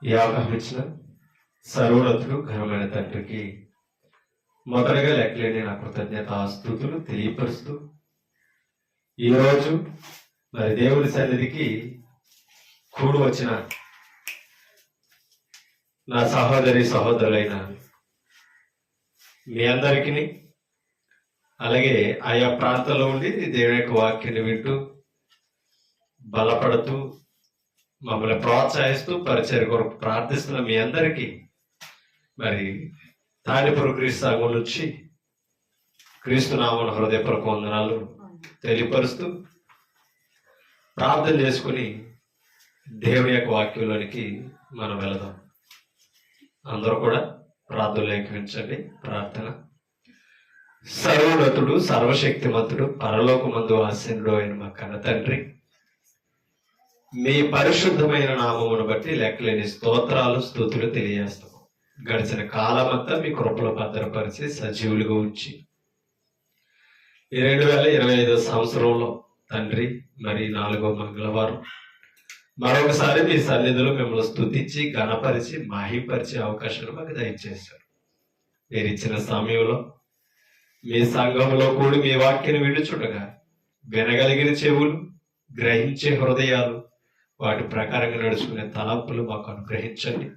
ఈ అవకాశం ఇచ్చిన సర్వోన్నతుడు ఘనమైన తండ్రికి మొదటగా లెక్కలేని నా కృతజ్ఞత స్తుతులు తెలియపరుస్తూ ఈరోజు మరి దేవుని సన్నిధికి కూడి వచ్చిన నా సహోదరి సహోదరులైన మీ అందరికీ, అలాగే ఆయా ప్రాంతాల్లో ఉండి దేవుని యొక్క వాక్యాన్ని వింటూ బలపడుతూ మమ్మల్ని ప్రోత్సహిస్తూ పరిచయ కొరకు ప్రార్థిస్తున్న మీ అందరికీ మరి తాడిపురం క్రీస్తు సంఘం నుంచి క్రీస్తునామన హృదయపూర్వక వందనాలు తెలియపరుస్తూ ప్రార్థన చేసుకుని దేవుని యొక్క వాక్యంలోనికి మనం వెళదాం. అందరూ కూడా ప్రార్థనలు ఏకీవించండి. ప్రార్థన. సర్వోన్నతుడు సర్వశక్తిమంతుడు పరలోకమందు ఆసీనుడు అయిన మా కన్న తండ్రి, మీ పరిశుద్ధమైన నామమును బట్టి లెక్కలేని స్తోత్రాలు స్తుతులు తెలియజేస్తాము. గడిచిన కాలమంతా మీ కృపలో భద్రపరిచి సజీవులుగా ఉంచి ఈ 2025 సంవత్సరంలో తండ్రి మరి 4వ మంగళవారం మరొకసారి మీ సన్నిధిలో మిమ్మల్ని స్తుతించి ఘనపరిచి మహింపరిచే అవకాశాలు మాకు దయచేశారు. మీరు ఇచ్చిన సమయంలో మీ సంఘంలో కూడి మీ వాక్యాన్ని విడుచుండగా వినగలిగిన చెవులు, గ్రహించే హృదయాలు, వాటి ప్రకారంగా నడుచుకునే తలంపులు మాకు అనుగ్రహించండి.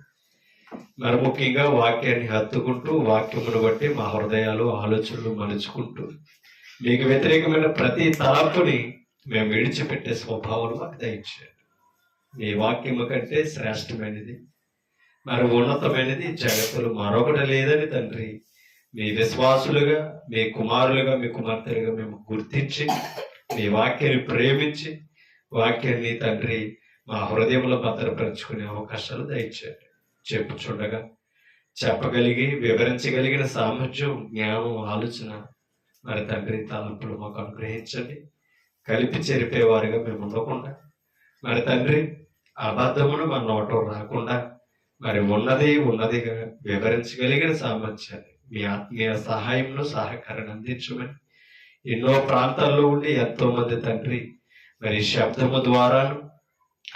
మరి ముఖ్యంగా వాక్యాన్ని హత్తుకుంటూ వాక్యమును బట్టి మా హృదయాలు ఆలోచనలు మలుచుకుంటూ మీకు వ్యతిరేకమైన ప్రతి తలంపుని మేము విడిచిపెట్టే స్వభావాలు మాకు దయచేయండి. మీ వాక్యము కంటే శ్రేష్టమైనది మరి ఉన్నతమైనది జగత్తులు మరొకటి లేదని తండ్రి మీ విశ్వాసులుగా, మీ కుమారులుగా, మీ కుమార్తెలుగా మేము గుర్తించి మీ వాక్యాన్ని ప్రేమించి వాక్యాన్ని తండ్రి మా హృదయంలో భద్రపరుచుకునే అవకాశాలు దయచేయండి. చెప్పుచుండగా చెప్పగలిగి వివరించగలిగిన సామర్థ్యం, జ్ఞానం, ఆలోచన మరి తండ్రి తలంపులు మాకు అనుగ్రహించండి. కలిపి చెరిపేవారుగా మేము ఉండకుండా మరి తండ్రి అబద్ధమును మన నోట రాకుండా మరి ఉన్నదిగా వివరించగలిగిన సామర్థ్యాన్ని మీ ఆత్మీయ సహాయంలో సహకారం అందించమని ఎన్నో ప్రాంతాల్లో ఉండి ఎంతో మంది తండ్రి మరి శబ్దము ద్వారాను,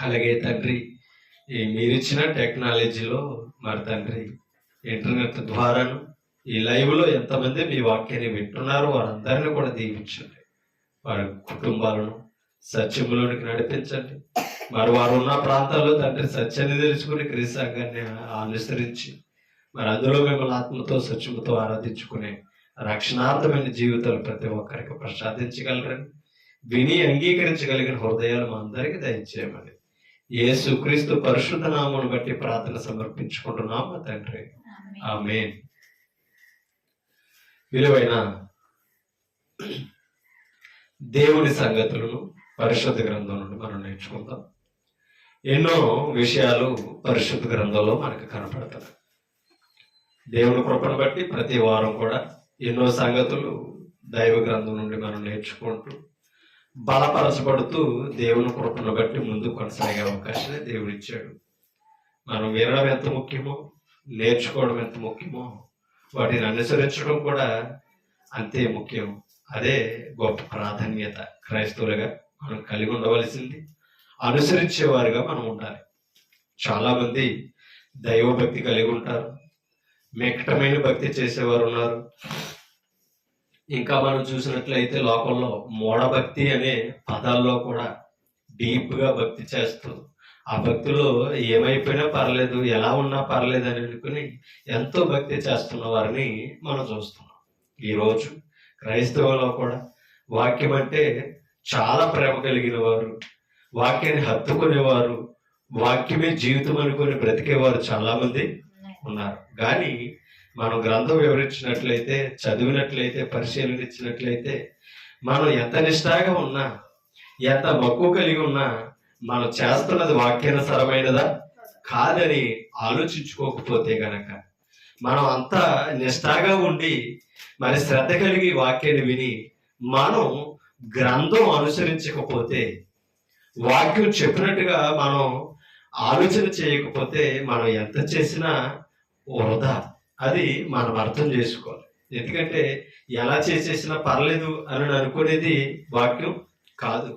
అలాగే తండ్రి ఈ మీరిచ్చిన టెక్నాలజీలో మరి తండ్రి ఇంటర్నెట్ ద్వారాను ఈ లైవ్లో ఎంతమంది మీ వాక్యాన్ని వింటున్నారో వారందరినీ కూడా దీవించండి. వారి కుటుంబాలను సత్యములోనికి నడిపించండి. మరి వారు ఉన్న ప్రాంతాల్లో తండ్రి సత్యాన్ని తెలుసుకుని క్రీస్తు సంఘాన్ని అనుసరించి మరి అందులో మిమ్మల్ని ఆత్మతో సత్యముతో ఆరాధించుకునే రక్షణార్థమైన జీవితాలు ప్రతి ఒక్కరికి ప్రసాదించగలరని, విని అంగీకరించగలిగిన హృదయాలు మా అందరికీ దయచేయమని యేసు క్రీస్తు పరిశుద్ధ నామమును బట్టి ప్రార్థన సమర్పించుకుంటున్నాము తండ్రి. ఆమేన్. విలువైన దేవుని సంగతులను పరిశుద్ధ గ్రంథం నుండి మనం నేర్చుకుందాం. ఎన్నో విషయాలు పరిశుద్ధ గ్రంథంలో మనకు కనపడతాయి. దేవుని కృపను బట్టి ప్రతి వారం కూడా ఎన్నో సంగతులు దైవ గ్రంథం నుండి మనం నేర్చుకుంటూ బలపరచబడుతూ దేవుని కృపను బట్టి ముందు కొనసాగే అవకాశాన్ని దేవుడు ఇచ్చాడు. మనం వినడం ఎంత ముఖ్యమో, నేర్చుకోవడం ఎంత ముఖ్యమో, వాటిని అనుసరించడం కూడా అంతే ముఖ్యం. అదే గొప్ప ప్రాధాన్యత క్రైస్తవులుగా మనం కలిగి ఉండవలసింది. అనుసరించేవారుగా మనం ఉండాలి. చాలా మంది దైవభక్తి కలిగి ఉంటారు, మిక్కటమైన భక్తి చేసేవారు ఉన్నారు. ఇంకా మనం చూసినట్లయితే లోకంలో మూఢభక్తి అనే పదాల్లో కూడా డీప్గా భక్తి చేస్తూ ఆ భక్తిలో ఏమైపోయినా పర్లేదు, ఎలా ఉన్నా పర్లేదు అని అనుకుని ఎంతో భక్తి చేస్తున్న వారిని మనం చూస్తున్నాం. ఈరోజు క్రైస్తవులో కూడా వాక్యం అంటే చాలా ప్రేమ కలిగిన వారు, వాక్యాన్ని హత్తుకునేవారు, వాక్యమే జీవితం అనుకుని బ్రతికేవారు చాలా మంది ఉన్నారు. కానీ మనం గ్రంథం వివరించినట్లయితే, చదివినట్లయితే, పరిశీలనిచ్చినట్లయితే మనం ఎంత నిష్ఠాగా ఉన్నా, ఎంత మక్కువ కలిగి ఉన్నా మనం చేస్తున్నది వాక్యానుసారమైనదా కాదని ఆలోచించుకోకపోతే గనక, మనం అంతా నిష్ఠాగా ఉండి మరి శ్రద్ధ కలిగి వాక్యాన్ని విని మనం గ్రంథం అనుసరించకపోతే, వాక్యం చెప్పినట్టుగా మనం ఆలోచన చేయకపోతే మనం ఎంత చేసినా వృధా. అది మనం అర్థం చేసుకోవాలి. ఎందుకంటే ఎలా చేసేసినా పర్లేదు అని అనుకునేది వాక్యం కాదు.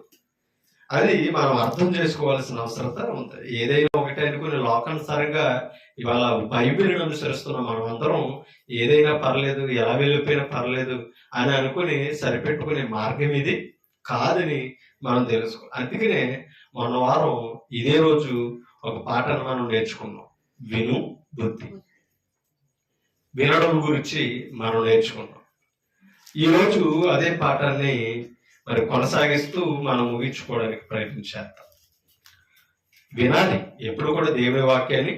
అది మనం అర్థం చేసుకోవాల్సిన అవసరత ఉంది. ఏదైనా ఒకటి అనుకుని లోకానుసారంగా ఇవాళ బైబిల్ని అనుసరిస్తున్న మనం అందరం ఏదైనా పర్లేదు, ఎలా వెళ్ళిపోయినా పర్లేదు అని అనుకుని సరిపెట్టుకునే మార్గం ఇది కాదని మనం తెలుసుకో. అందుకనే మొన్న వారం ఇదే రోజు ఒక పాటను మనం నేర్చుకున్నాం. విను బుద్ధి. వినడం గురించి మనం నేర్చుకున్నాం. ఈరోజు అదే పాఠాన్ని మరి కొనసాగిస్తూ మనం ముగించుకోవడానికి ప్రయత్నించేద్దాం. వినాలి, ఎప్పుడు కూడా దేవుని వాక్యాన్ని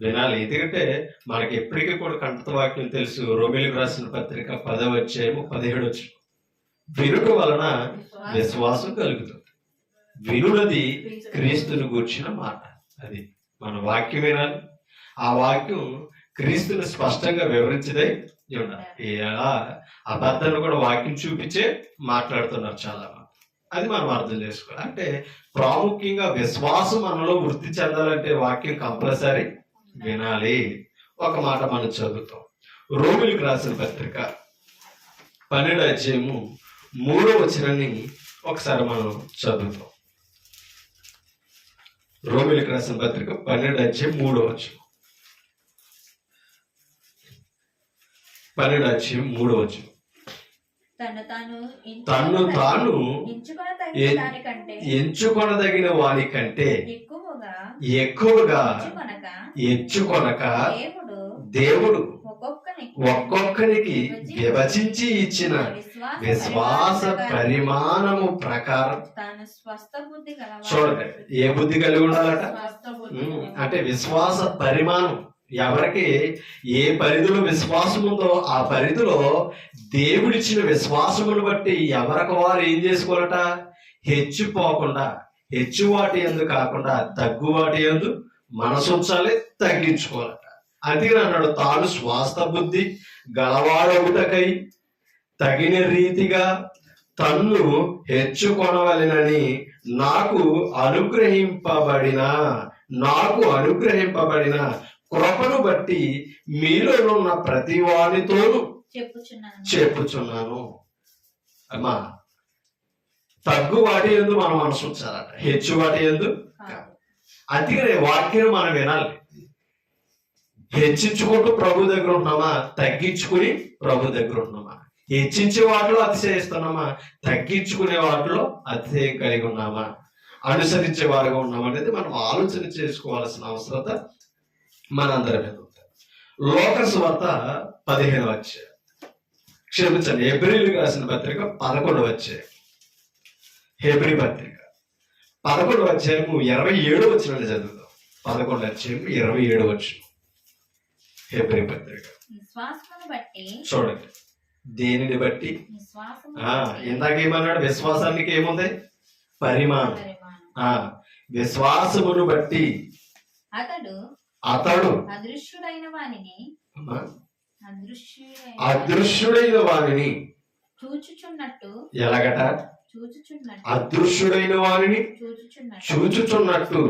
వినాలి. ఎందుకంటే మనకి ఎప్పటికీ కూడా కంఠత వాక్యం తెలుసు. రోమిలకు రాసిన పత్రిక 10వ అధ్యాయము 17 వినుట వలన విశ్వాసం కలుగుతుంది. వినున్నది క్రీస్తుని గూర్చిన మాట. అది మన వాక్యం వినాలి. ఆ వాక్యం క్రీస్తుని స్పష్టంగా వివరించదే ఉండాలి. ఎలా అబద్ధాన్ని కూడా వాక్యం చూపించే మాట్లాడుతున్నారు చాలా మంది. అది మనం అర్థం చేసుకోవాలి. అంటే ప్రాముఖ్యంగా విశ్వాసం మనలో వృద్ధి చెందాలంటే వాక్యం కంపల్సరీ వినాలి. ఒక మాట మనం చదువుతాం. రోమిలకు రాసిన పత్రిక 12వ అధ్యాయము 3వ వచనాన్ని ఒకసారి మనం చదువుతాం. రోమిలకు రాసిన పత్రిక 12వ అధ్యాయం 3వ వచనం. 12వ అధ్యాయం 3వ వచనం. తన్ను తాను ఎంచుకొనదగిన వాని కంటే ఎక్కువగా ఎంచుకొనక దేవుడు ఒక్కొక్కరికి విభజించి ఇచ్చిన విశ్వాస పరిమాణము ప్రకారం చూడండి, ఏ బుద్ధి కలిగి ఉండాలట అంటే విశ్వాస పరిమాణం. ఎవరికి ఏ పరిధిలో విశ్వాసం ఉందో ఆ పరిధిలో దేవుడిచ్చిన విశ్వాసమును బట్టి ఎవరికి వారు ఏం చేసుకోవాలట, హెచ్చిపోకుండా, హెచ్చువాటి యందు కాకుండా తగ్గువాటి యందు మనసు ఉంచాలి, తగ్గించుకోవాలట. అందుకని అన్నాడు, తాను స్వాస్థ బుద్ధి గలవాడవుటకై తగిన రీతిగా తన్ను హెచ్చుకొనవలెనని నాకు అనుగ్రహింపబడిన కృపను బట్టి మీలోనున్న ప్రతి వానితోనూ చెప్పుచున్నాను. అమ్మా, తగ్గు వాటి యందు మనం మనసు ఉంచాలట, హెచ్చు వాటి యందు. అందుకనే వాక్యం మనం వినాలి. హెచ్చించుకుంటూ ప్రభు దగ్గర ఉంటున్నామా, తగ్గించుకుని ప్రభు దగ్గర ఉంటున్నామా? హెచ్చించే వాటిలో అతిశయిస్తున్నామా, తగ్గించుకునే వాటిలో అతిశయం కలిగి ఉన్నామా, అనుసరించే వారుగా ఉన్నామా అనేది మనం ఆలోచన చేసుకోవాల్సిన అవసరత మనందరి మీద ఉంది. లోకసు వార్త 15వ అధ్యాయం, క్షమించండి, హెబ్రీయులకు రాసిన పత్రిక 11వ అధ్యాయం. హెబ్రీ పత్రిక 11వ అధ్యాయము 27వ వచనాన్ని చదువుతాం. 11వ అధ్యాయం 27వ వచనం. హెబ్రీ పత్రిక చూడండి, దేనిని బట్టి ఇందాక ఏమన్నాడు, విశ్వాసానికి ఏముంది, పరిమాణం. విశ్వాసమును బట్టి అతడు అదృశ్యుడైన వానిని చూచుచున్నట్టు, ఎలాగట, అదృశ్యుడైన వానిని చూచుచున్నట్టు.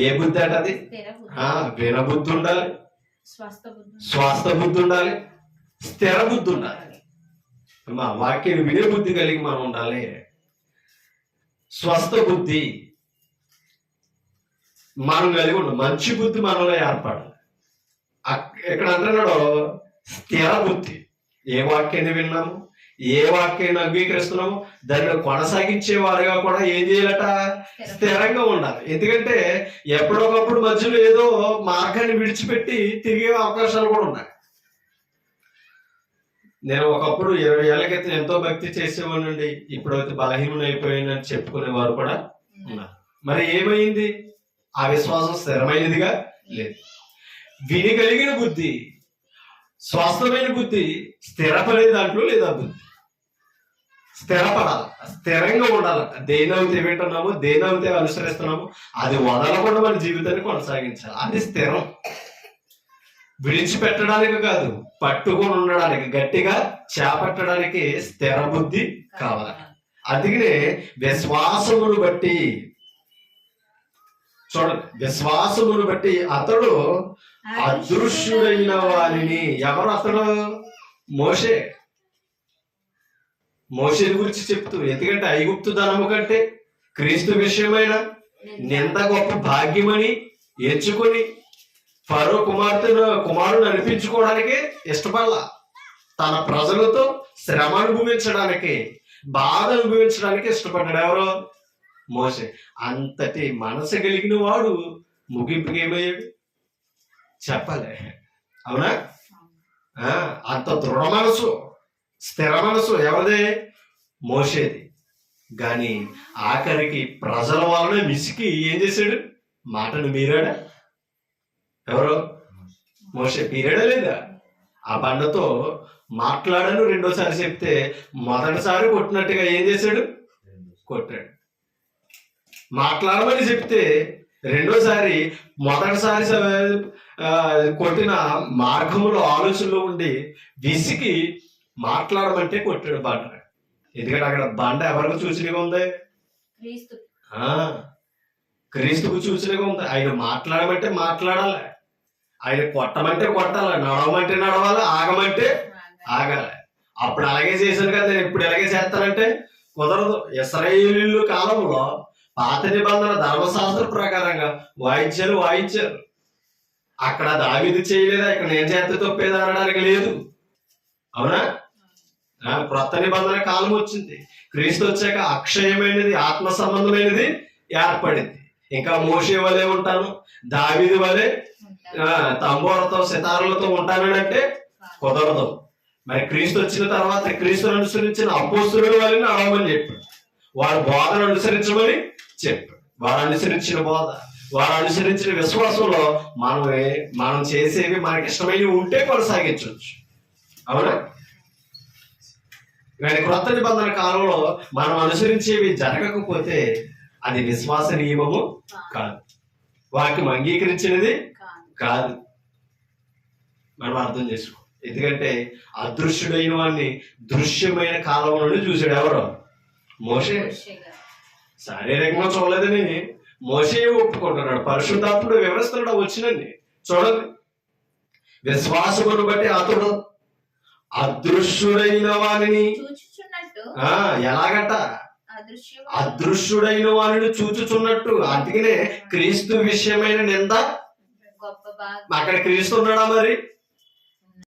ఏ బుద్ధి అట అది? వినబుద్ధి ఉండాలి, స్వస్థ బుద్ధి ఉండాలి, స్థిర బుద్ధి ఉండాలి. మా వాక్యాన్ని వినే బుద్ధి కలిగి మనం ఉండాలి. స్వస్థ బుద్ధి మనం కలిగి ఉండాలి. మంచి బుద్ధి మనలో ఏర్పడాలి. ఇక్కడ అంటున్నాడు స్థిర బుద్ధి. ఏ వాక్యాన్ని విన్నాము, ఏ వాక్యాన్ని అంగీకరిస్తున్నాము, దాన్ని కొనసాగించే వారుగా కూడా ఏం చేయాలట, స్థిరంగా ఉండాలి. ఎందుకంటే ఎప్పుడొకప్పుడు మధ్యలో ఏదో మార్గాన్ని విడిచిపెట్టి తిరిగే అవకాశాలు కూడా ఉన్నాయి. నేను ఒకప్పుడు 20 ఏళ్ల క్రితం ఎంతో భక్తి చేసేవాడినండి, ఇప్పుడైతే బలహీనం అయిపోయిందని చెప్పుకునే వారు కూడా ఉన్నారు. మరి ఏమైంది? ఆ విశ్వాసం స్థిరమైనదిగా లేదు. విని కలిగిన బుద్ధి, స్వస్థమైన బుద్ధి స్థిరపడే దాంట్లో లేదా బుద్ధి స్థిరపడాలి, స్థిరంగా ఉండాలట. దేనైతే వింటున్నామో, దేనైతే అనుసరిస్తున్నామో అది వదలకుండా మన జీవితాన్ని కొనసాగించాలి. అది స్థిరం. విడిచిపెట్టడానికి కాదు, పట్టుకొని ఉండడానికి, గట్టిగా చేపట్టడానికి స్థిర బుద్ధి కావాలి. అందుకనే విశ్వాసమును బట్టి చూడండి, విశ్వాసమును బట్టి అతడు అదృశ్యుడైన వారిని. ఎవరు అతడు? మోషే గురించి చెప్తూ, ఎందుకంటే ఐగుప్తు ధనము కంటే క్రీస్తు విషయమైన నింద గొప్ప భాగ్యమని ఎంచుకొని ఫరో కుమారుడు అనిపించుకోవడానికి ఇష్టపడాల. తన ప్రజలతో శ్రమ అనుభవించడానికి, బాధ అనుభవించడానికి ఇష్టపడ్డాడు. ఎవరో? మోషే. అంతటి మనసు కలిగిన వాడు ముగింపుకి ఏమయ్యాడు చెప్పాలి, అవునా? అంత దృఢ మనసు, స్థిర మనసు ఎవరిదే? మోషేది. కానీ ఆఖరికి ప్రజల వలన మిసికి ఏం చేశాడు? మాటను మీరాడా? ఎవరో? మోషే మీరాడా లేదా? ఆ బండతో మాట్లాడను రెండోసారి చెప్తే మొదటిసారి కొట్టినట్టుగా ఏం చేశాడు? కొట్టాడు. మాట్లాడమని చెప్తే రెండోసారి మొదటిసారి కొట్టిన మార్గంలో ఆలోచనలో ఉండి విసికి మాట్లాడమంటే కొట్టాడు బండ. ఎందుకంటే అక్కడ బండ ఎవరికి సూచనగా ఉంది? క్రీస్తుకు సూచనగా ఉంది. ఆయన మాట్లాడమంటే మాట్లాడాలి, ఆయన కొట్టమంటే కొట్టాలి, నడవమంటే నడవాలి, ఆగమంటే ఆగాలి. అప్పుడు అలాగే చేశాను కదా, నేను ఇప్పుడు ఎలాగే చేస్తానంటే కుదరదు. ఇశ్రాయేలీయుల కాలంలో పాత నిబంధన ధర్మశాస్త్ర ప్రకారంగా వాయించారు. అక్కడ దావీదు చేయలేదా, ఇక్కడ నేను చేస్తే తప్పేది అనడానికి లేదు, అవునా? క్రొత్త నిబంధన కాలం వచ్చింది. క్రీస్తు వచ్చాక అక్షయమైనది, ఆత్మ సంబంధమైనది ఏర్పడింది. ఇంకా మోషే వలె ఉంటాను, దావీదు వలె తంబోరతో సితారులతో ఉంటానంటే కుదరదు. మరి క్రీస్తు వచ్చిన తర్వాత క్రీస్తును అనుసరించిన అపోస్తలుల వలె నడవమని చెప్పాడు. వారు బోధను అనుసరించమని చెప్పాడు. వారు అనుసరించిన బోధ, వారు అనుసరించిన విశ్వాసంలో మనం చేసేవి మనకి ఇష్టమైనవి ఉంటే కొనసాగించవచ్చు, అవునా? కానీ క్రొత్త నిబంధన కాలంలో మనం అనుసరించేవి జరగకపోతే అది విశ్వాసనీయము కాదు, వాక్యం అంగీకరించినది కాదు. మనం అర్థం చేసుకో. ఎందుకంటే అదృశ్యుడైన వాడిని దృశ్యమైన కాలం నుండి చూశాడు. ఎవరో? మోషే. శారీరకంగా చూడలేదని మోషే ఒప్పుకుంటున్నాడు. పరిశుద్ధాత్ముడు వివరిస్తున్నాడు వచ్చినని. చూడండి, విశ్వాసమును బట్టి అతడు అదృశ్యుడైన వారిని ఎలాగట? అదృశ్యుడైన వారిని చూచుచున్నట్టు. అందుకనే క్రీస్తు విషయమైన నింద. అక్కడ క్రీస్తు ఉన్నాడా? మరి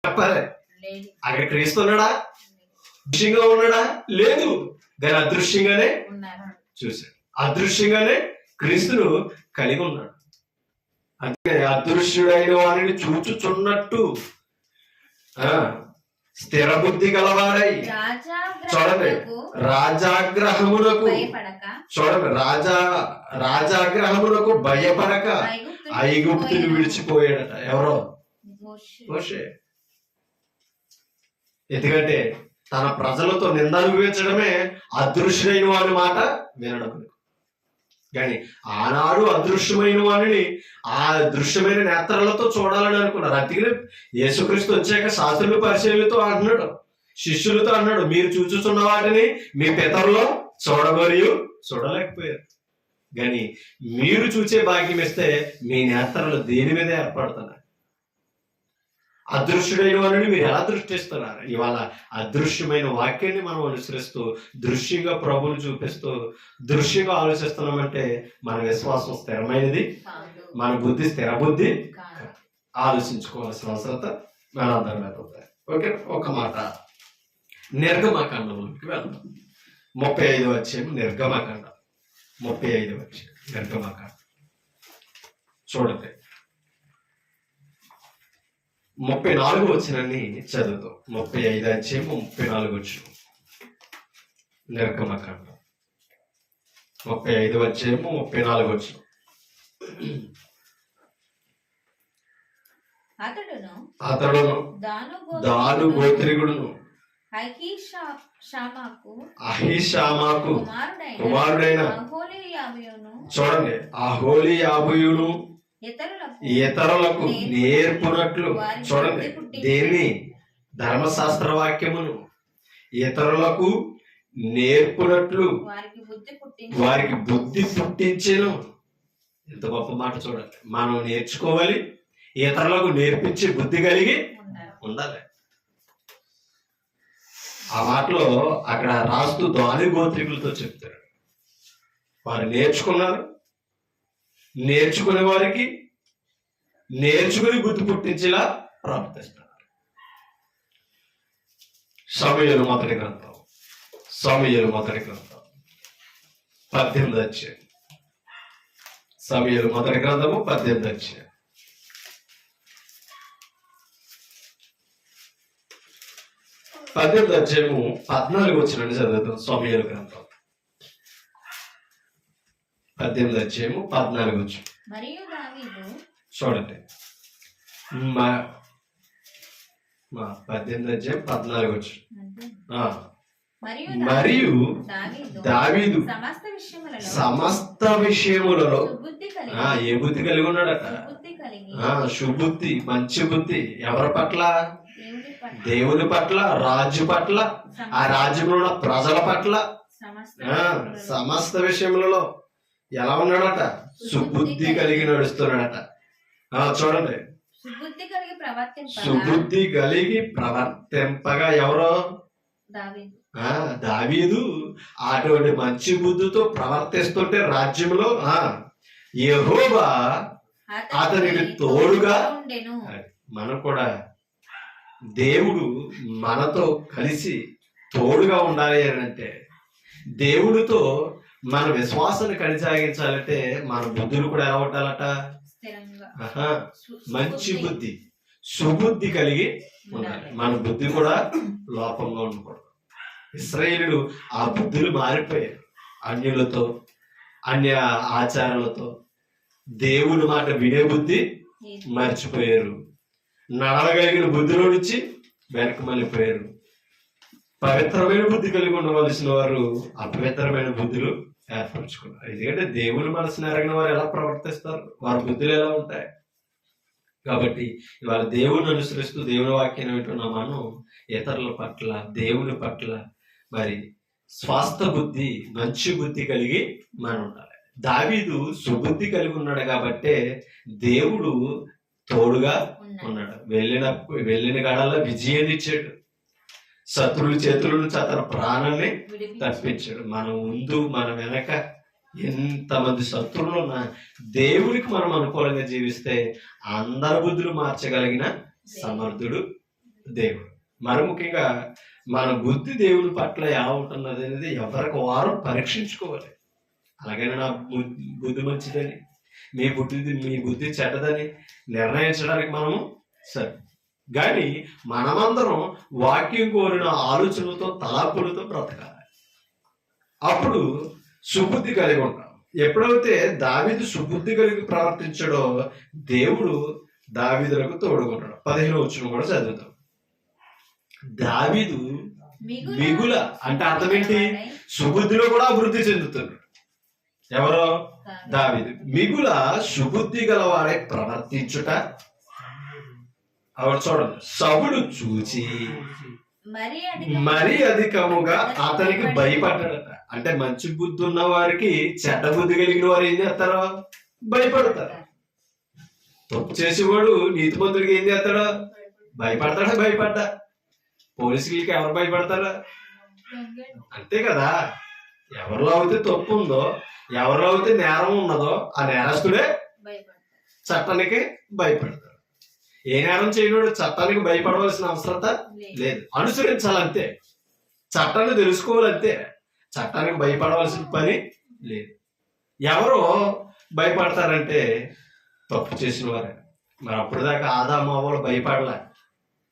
చెప్పాలి, అక్కడ క్రీస్తు ఉన్నాడా? దృశ్యంగా ఉన్నాడా? లేదు, కానీ అదృశ్యంగానే చూశాడు. అదృశ్యంగానే క్రీస్తును కలిగి ఉన్నాడు. అందుకే అదృశ్యుడైన వారిని చూచుచున్నట్టు స్థిర బుద్ధి గలవాడై. చూడండి, రాజాగ్రహమునకు చూడండి రాజాగ్రహమునకు భయపడక ఐగుప్తుని విడిచిపోయాడట. ఎవరో? మోషే. ఎందుకంటే తన ప్రజలతో నింద అనుభవించడమే అదృశ్యమైన వాడి మాట వినడం. కానీ ఆనాడు అదృశ్యమైన వాడిని ఆ దృశ్యమైన నేత్రాలతో చూడాలని అనుకున్నారు. అందుకనే యేసుక్రీస్తు వచ్చాక శాస్త్రులు పరిచయులతో అంటున్నాడు, శిష్యులతో అన్నాడు, మీరు చూచుచున్న వాటిని మీ పితరులో చూడమరియు చూడలేకపోయారు. కానీ మీరు చూసే భాగ్యం ఇస్తే మీ నేత్రాలు దేని మీద ఏర్పడుతున్నాయి? అదృశ్యుడైన వారిని మీరు ఎలా దృష్టిస్తున్నారు? ఇవాళ అదృశ్యమైన వాక్యాన్ని మనం అనుసరిస్తూ దృశ్యంగా ప్రభువును చూపిస్తూ దృశ్యంగా ఆలోచిస్తున్నామంటే మన విశ్వాసం స్థిరమైనది, మన బుద్ధి స్థిర బుద్ధి. ఆలోచించుకోవాల్సిన అవసరత మనందరం మీద ఉంది. ఓకే, ఒక మాట నిర్గమకాండంలోకి వెళ్దాం. 35 అధ్యాయం నిర్గమకాండం. 35 అధ్యాయం నిర్గమకాండం చూడండి. 34 వచనాన్ని చదువుతాం. 35 అధ్యాయం 34 వచనం నిర్గమకాండం. 35 అధ్యాయం 34 వచనం. అతడును దాను గోత్రికుడును అహీషామాకు కుమారుడైన చూడండి అహోలీయాబుయును ఇతరులకు నేర్పునట్లు. చూడండి, దేని? ధర్మశాస్త్ర వాక్యమును ఇతరులకు నేర్పునట్లు వారికి బుద్ధి పుట్టించెను. ఎంత గొప్ప మాట చూడండి. మనం నేర్చుకోవాలి, ఇతరులకు నేర్పించే బుద్ధి కలిగి ఉండాలి. ఆ మాటలో అక్కడ రాస్తూ దాని గోత్రికులతో చెప్తాడు. వారు నేర్చుకున్నారు. నేర్చుకునే వారికి నేర్చుకుని గుర్తు పుట్టించేలా ప్రవర్తిస్తున్నారు. సమూయేలు మొదటి గ్రంథం 18 అధ్యాయం. సమూయేలు మొదటి గ్రంథము 18 అధ్యాయం. 18 అధ్యాయము 14 వచనాన్ని చదువుతాం. సమూయేలు గ్రంథం 18 అధ్యాయము 14 వచనం. మరియు దావీదు చూడండి, 18 అధ్యాయం 14 వచనం. మరియు దావీదు సమస్త విషయములలో ఏ బుద్ధి కలిగి ఉన్నాడట? సుబుద్ధి, మంచి బుద్ధి. ఎవరి పట్ల? దేవుని పట్ల, రాజు పట్ల, ఆ రాజ్యంలో ఉన్న ప్రజల పట్ల, సమస్త విషయములలో ఎలా ఉన్నాడట? సుబుద్ధి కలిగి నడుస్తున్నాడట. చూడండి, సుబుద్ధి కలిగి ప్రవర్తింపగా ఎవరో? దావీదు అటువంటి మంచి బుద్ధితో ప్రవర్తిస్తుంటే రాజ్యంలో యెహోవా అతనికి తోడుగా. మనం కూడా దేవుడు మనతో కలిసి తోడుగా ఉండాలి అని అంటే, దేవుడితో మన విశ్వాసాన్ని కొనసాగించాలంటే మన బుద్ధులు కూడా ఎలా ఉండాలట? మంచి బుద్ధి, సుబుద్ధి కలిగి ఉండాలి. మన బుద్ధి కూడా లోపంగా ఉండకూడదు. ఇశ్రాయేలులు ఆ బుద్ధులు మారిపోయారు. అన్యులతో, అన్య ఆచారాలతో దేవుని మాట వినే బుద్ధి మర్చిపోయారు. నడవగలిగిన బుద్ధిలో నుంచి వెనక్కి మళ్ళీపోయారు. పవిత్రమైన బుద్ధి కలిగి ఉండవలసిన వారు అపవిత్రమైన బుద్ధులు ఏర్పరచుకున్నారు. ఎందుకంటే దేవుని మనసుని ఎరగిన వారు ఎలా ప్రవర్తిస్తారు? వారి బుద్ధులు ఎలా ఉంటాయి? కాబట్టి ఇవాళ దేవుని అనుసరిస్తూ దేవుని వాక్యాన్ని వింటున్న మనం ఇతరుల పట్ల, దేవుని పట్ల మరి స్వాస్థ బుద్ధి, మంచి బుద్ధి కలిగి మనం ఉండాలి. దావీదు సుబుద్ధి కలిగి ఉన్నాడు కాబట్టే దేవుడు తోడుగా ఉన్నాడు. వెళ్ళిన గాడాల్లో విజయాన్ని ఇచ్చాడు. శత్రువుల చేతుల నుంచి అతని ప్రాణాన్ని తప్పించాడు. మన ముందు, మన వెనక ఎంతమంది శత్రువులు ఉన్నా దేవుడికి మనం అనుకూలంగా జీవిస్తే అందరి బుద్ధులు మార్చగలిగిన సమర్థుడు దేవుడు. మరి ముఖ్యంగా మన బుద్ధి దేవుని పట్ల ఎలా ఉంటున్నది అనేది ఎవరికి వారు పరీక్షించుకోవాలి. అలాగైనా నా బుద్ధి మంచిదని, మీ బుద్ధి చెడ్డదని నిర్ణయించడానికి మనము సరే. కానీ మనమందరం వాక్యం కోరిన ఆలోచనలతో, తలాపులతో బ్రతకాలి. అప్పుడు సుబుద్ధి కలిగి ఉంటాం. ఎప్పుడైతే దావీదు సుబుద్ధి కలిగి ప్రవర్తించాడో దేవుడు దావీదులకు తోడుకుంటాడు. 15వ వచనం కూడా చదువుతాం. దావీదు మిగుల అంటే అర్థం ఏంటి? సుబుద్ధిలో కూడా అభివృద్ధి చెందుతున్నాడు. ఎవరో? దావీదు. మిగుల సుబుద్ధి గలవాడై ప్రవర్తించుట ఆవిడ చూడండి. సౌలు చూచి మరీ అధికముగా అతనికి భయపడ్డాడట. అంటే మంచి బుద్ధి ఉన్న వారికి చెడ్డ బుద్ధి కలిగిన వారు ఏం చేస్తారో? భయపడతారు. తప్పు చేసేవాడు నీతిమంతుడికి ఏం చేస్తాడో? భయపడ్డా. పోలీసులకి ఎవరు భయపడతారా? అంతే కదా. ఎవరిలో అయితే తప్పు ఉందో, ఎవరిలో అయితే నేరం ఉన్నదో ఆ నేరస్తుడే చట్టానికి భయపడతాడు. ఏ నేరం చేయడు చట్టానికి భయపడవలసిన అవసరం లేదు. అనుసరించాలంతే. చట్టాన్ని తెలుసుకోవాలంతే. చట్టానికి భయపడవలసిన పని లేదు. ఎవరో భయపడతారంటే తప్పు చేసిన వారే. మరి అప్పుడు దాకా ఆదాము అవ్వలు భయపడలే.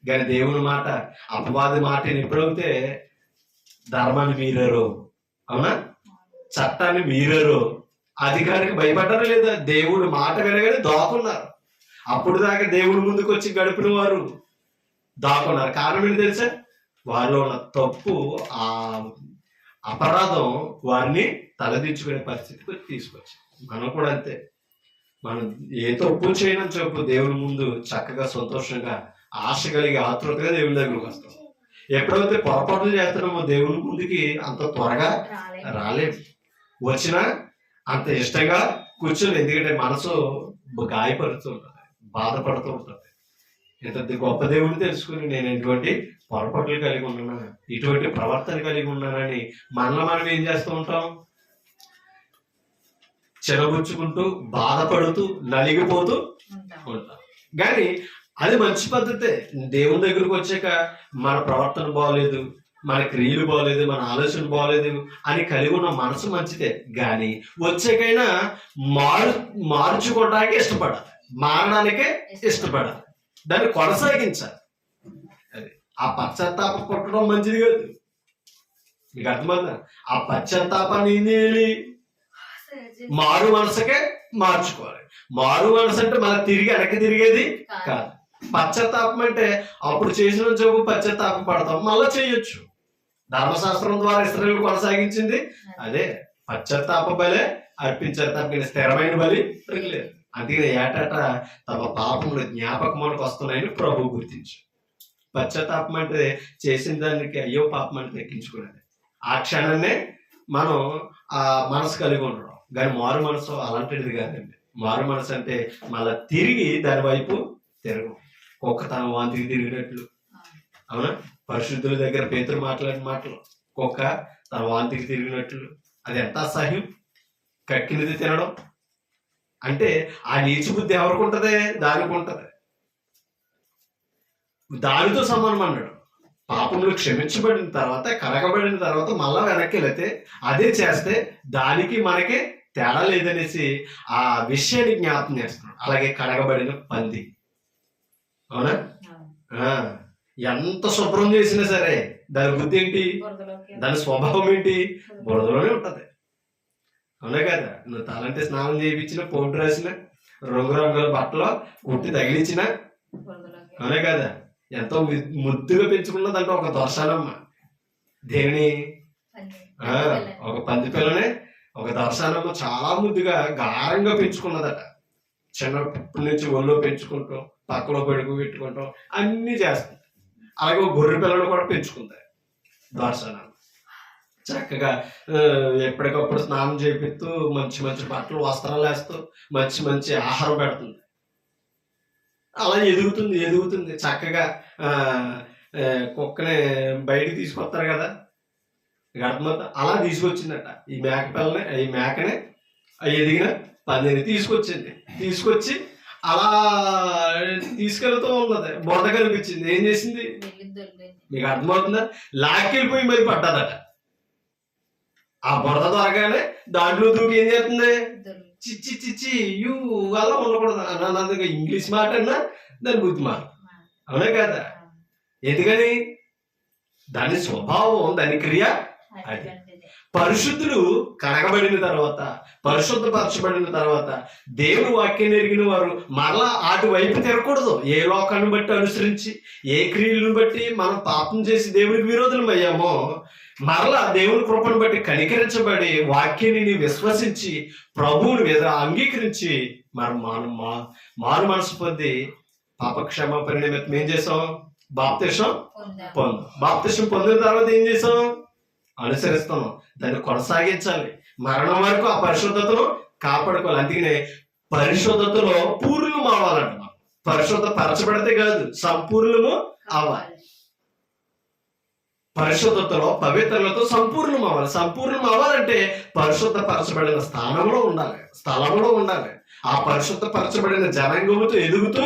కానీ దేవుని మాట, అపవాది మాటని ఎప్పుడైతే ధర్మాన్ని మీరారో, అవునా, చట్టాన్ని మీరారో, అధికారికి భయపడ్డారా లేదా? దేవుని మాట వినగానే దాక్కున్నారు. అప్పుడు దాకా దేవుడి ముందుకు వచ్చి గడిపిన వారు దాక్కున్నారు. కారణం ఏంటి తెలుసా? వారిలో ఉన్న తప్పు, ఆ అపరాధం వారిని తలదించుకునే పరిస్థితికి తీసుకొచ్చి. మనం కూడా అంతే. మనం ఏ తప్పు చేయనని చెప్పు దేవుని ముందు చక్కగా, సంతోషంగా, ఆశ కలిగి, ఆతృతగా దేవుని దగ్గరకు వస్తాం. ఎప్పుడైతే పొరపాట్లు చేస్తున్నామో దేవుని ముందుకి అంత త్వరగా రాలేము. వచ్చినా అంత ఇష్టంగా కూర్చొని. ఎందుకంటే మనసు గాయపడుతూ ఉంటుంది, బాధపడుతూ ఉంటుంది. ఇంత గొప్ప దేవుని తెలుసుకుని నేను ఎటువంటి పొరపాట్లు కలిగి ఉన్నానా, ఇటువంటి ప్రవర్తన కలిగి ఉన్నానని మనలో మనం ఏం చేస్తూ ఉంటాం? చినబుచ్చుకుంటూ బాధపడుతూ నలిగిపోతూ ఉంటాం. కానీ అది మంచి పద్ధతే. దేవుని దగ్గరకు వచ్చాక మన ప్రవర్తన బాగోలేదు, మన క్రియలు బాగోలేదు, మన ఆలోచన బాగోలేదు అని కలిగి ఉన్న మనసు మంచిదే. కానీ వచ్చాకైనా మార్చుకోవడానికి ఇష్టపడాలి, మారడానికే ఇష్టపడాలి, దాన్ని కొనసాగించాలి. అది ఆ పశ్చాత్తాప కొట్టడం మంచిది కాదు. మీకు అర్థమవుతుందా? ఆ పశ్చాత్తాపాన్ని ఏం చేయాలి? మారు మనసుకే మార్చుకోవాలి. మారు మనసు అంటే మళ్ళీ తిరిగి వెనక్కి తిరిగేది కాదు. పశ్చాత్తాపం అంటే అప్పుడు చేసిన జబ్బు పశ్చాత్తాపం పడతాం, మళ్ళా చేయొచ్చు. ధర్మశాస్త్రం ద్వారా ఇశ్రాయేలు కొనసాగించింది అదే. పశ్చాత్తాప బలే అర్పించారు తప్ప స్థిరమైన బలి లేదు. అందుకే ఏటా తమ పాపములు జ్ఞాపకములకు వస్తున్నాయని ప్రభు గుర్తించు. పశ్చాత్తాపం అంటే చేసిన దానికి అయ్యో పాపం అంటే దక్కించుకునేది. ఆ క్షణాన్నే మనం ఆ మనసు కలిగి ఉండడం. కానీ మారు మనసు అలాంటిది కాదండి. మారు మనసు అంటే మళ్ళా తిరిగి దాని వైపు తిరగం. కుక్క తన వాంతికి తిరిగినట్లు. అవునా? పరిశుద్ధుల దగ్గర పేతురు మాట్లాడిన మాటలు, కుక్క తన వాంతికి తిరిగినట్లు. అది ఎంత అసహ్యం! కక్కినది తినడం అంటే ఆ నీచు బుద్ధి ఎవరికి ఉంటది? దానికి ఉంటది. దానితో సమానం అన్నాడు. పాపములు క్షమించబడిన తర్వాత, కడగబడిన తర్వాత మళ్ళా వెనక్కి వెళితే అదే చేస్తే దానికి మనకి తేడా లేదనేసి ఆ విషయాన్ని జ్ఞాపకం చేస్తున్నాడు. అలాగే కడగబడిన పంది, అవునా? ఎంత శుభ్రం చేసినా సరే దాని బుద్ధి ఏంటి? దాని స్వభావం ఏంటి? బురదలోనే ఉంటది. అవునా కదా? నువ్వు తలంటే స్నానం చేయించిన, పౌడర్ రాసిన, రంగురంగుల బట్టలో కుట్టి తగిలించిన, అవునా కదా? ఎంతో ముద్దుగా పెంచుకున్నదంటే ఒక దర్శనమ్మ. దేని? ఒక పంది పిల్లనే ఒక దర్శనమ్మ చాలా ముద్దుగా గారంగా పెంచుకున్నదట. చిన్నప్పటి నుంచి ఒళ్ళో పెంచుకుంటాం, పక్కలో పెడుగు పెట్టుకుంటాం, అన్ని చేస్తాం. అలాగే గొర్రె పిల్లలు కూడా పెంచుకుంటాయి దర్శనం. చక్కగా ఎప్పటికప్పుడు స్నానం చేపిస్తూ, మంచి మంచి బట్టలు వస్త్రాలు వేస్తూ, మంచి మంచి ఆహారం పెడుతుంది. అలా ఎదుగుతుంది చక్కగా. కుక్కని బయటికి తీసుకొస్తారు కదా గర్భమత, అలా తీసుకొచ్చిందట. ఈ మేకనే ఎదిగిన పందిని తీసుకొచ్చి అలా తీసుకెళ్తూ ఉన్నది. బురద కనిపించింది. ఏం చేసింది? మీకు అర్థమవుతుందా? లాక్కెళ్ళిపోయి మరి పడ్డదట. ఆ బురద దొరగానే దాంట్లో దూకి ఏం చేస్తుంది? చిచ్చి అలా ఉండకూడదు అన్నందుకు ఇంగ్లీష్ మాట అన్నా దాని బుద్ధి మాట. అవునా కదా? ఎందుకని? దాని స్వభావం, దాని క్రియ అది. పరిశుద్ధులు కడగబడిన తర్వాత, పరిశుద్ధపరచబడిన తర్వాత దేవుని వాక్యాన్ని ఎరిగిన వారు మరలా అటువైపు తిరగకూడదు. ఏ లోకాన్ని బట్టి అనుసరించి, ఏ క్రియలను బట్టి మనం పాపం చేసి దేవునికి విరోధులం అయ్యామో, మరలా దేవుని కృపను బట్టి కనికరించబడి వాక్యాన్ని విశ్వసించి ప్రభువుని అంగీకరించి మనం మారు మనసు పొంది పాప క్షమాపణ నిమిత్తం ఏం చేసాం? బాప్తిసం పొందిన తర్వాత ఏం చేసాం? అనుసరిస్తాము, దాన్ని కొనసాగించాలి. మరణం వరకు ఆ పరిశుద్ధతను కాపాడుకోవాలి. అందుకనే పరిశుద్ధతలో పూర్ణము అవ్వాలంట. పరిశుద్ధ పరచబడితే కాదు, సంపూర్ణము అవ్వాలి. పరిశుద్ధతలో, పవిత్రలతో సంపూర్ణం అవ్వాలి. సంపూర్ణం అవ్వాలంటే పరిశుద్ధ పరచబడిన స్థలంలో ఉండాలి. ఆ పరిశుద్ధ పరచబడిన జనాంగముతో ఎదుగుతూ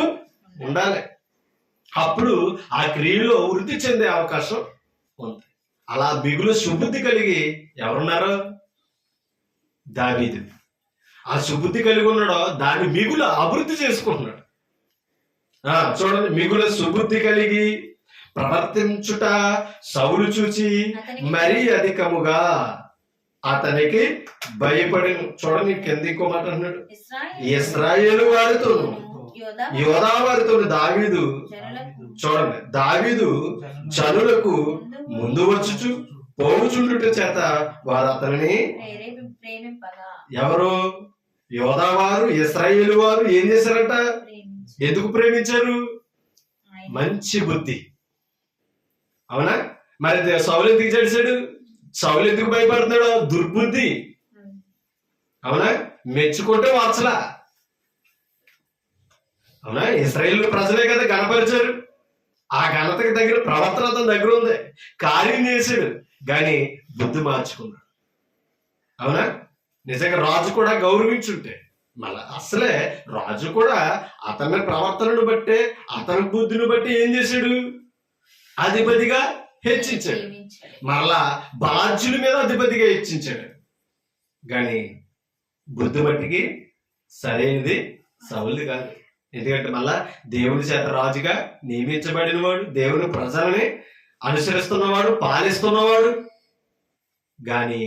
ఉండాలి. అప్పుడు ఆ క్రియలో వృద్ధి చెందే అవకాశం ఉంది. అలా మిగులు సుబుద్ధి కలిగి ఎవరున్నారో? దావీదు. ఆ సుబుద్ధి కలిగి ఉన్నాడో దాన్ని మిగులు అభివృద్ధి చేసుకుంటున్నాడు. చూడండి, మిగులు సుబుద్ధి కలిగి ప్రవర్తించుట సౌలు చూచి మరీ అధికముగా అతనికి భయపడి. చూడండి, కింద ఇంకో మాట అన్నాడు, ఇశ్రాయేలు వారితోను యోధా వారితోను దావీదు. చూడండి, దావీదు జనులకు ముందు వచ్చుచు పోవుచుండుట చేత వారు అతనిని, ఎవరు? యోధా వారు, ఇశ్రాయేలు వారు ఏం చేశారంట? ఎందుకు ప్రేమించారు? మంచి బుద్ధి. అవునా? మరి సౌలు ఎందుకు చేశాడు? సౌలు ఎందుకు భయపడుతున్నాడు? దుర్బుద్ధి. అవునా? మెచ్చుకుంటే వార్చలా. అవునా? ఇశ్రాయేలు ప్రజలే కదా గణపరిచారు. ఆ ఘనతకి దగ్గర ప్రవర్తన అతని దగ్గర ఉంది. కార్యం చేశాడు, కానీ బుద్ధి మార్చుకున్నాడు. అవునా? నిజంగా రాజు కూడా గౌరవించుంటే, మళ్ళా అసలే రాజు కూడా అతని ప్రవర్తనను బట్టే, అతని బుద్ధిని బట్టి ఏం చేశాడు? అధిపతిగా హెచ్చించాడు. మరలా బాధ్యుల మీద అధిపతిగా హెచ్చించాడు. కానీ బుద్ధి మట్టికి సరైనది సౌలుది కాదు. ఎందుకంటే మళ్ళా దేవుని చేత రాజుగా నియమించబడిన వాడు, దేవుని ప్రజలని అనుసరిస్తున్నవాడు, పాలిస్తున్నవాడు. కానీ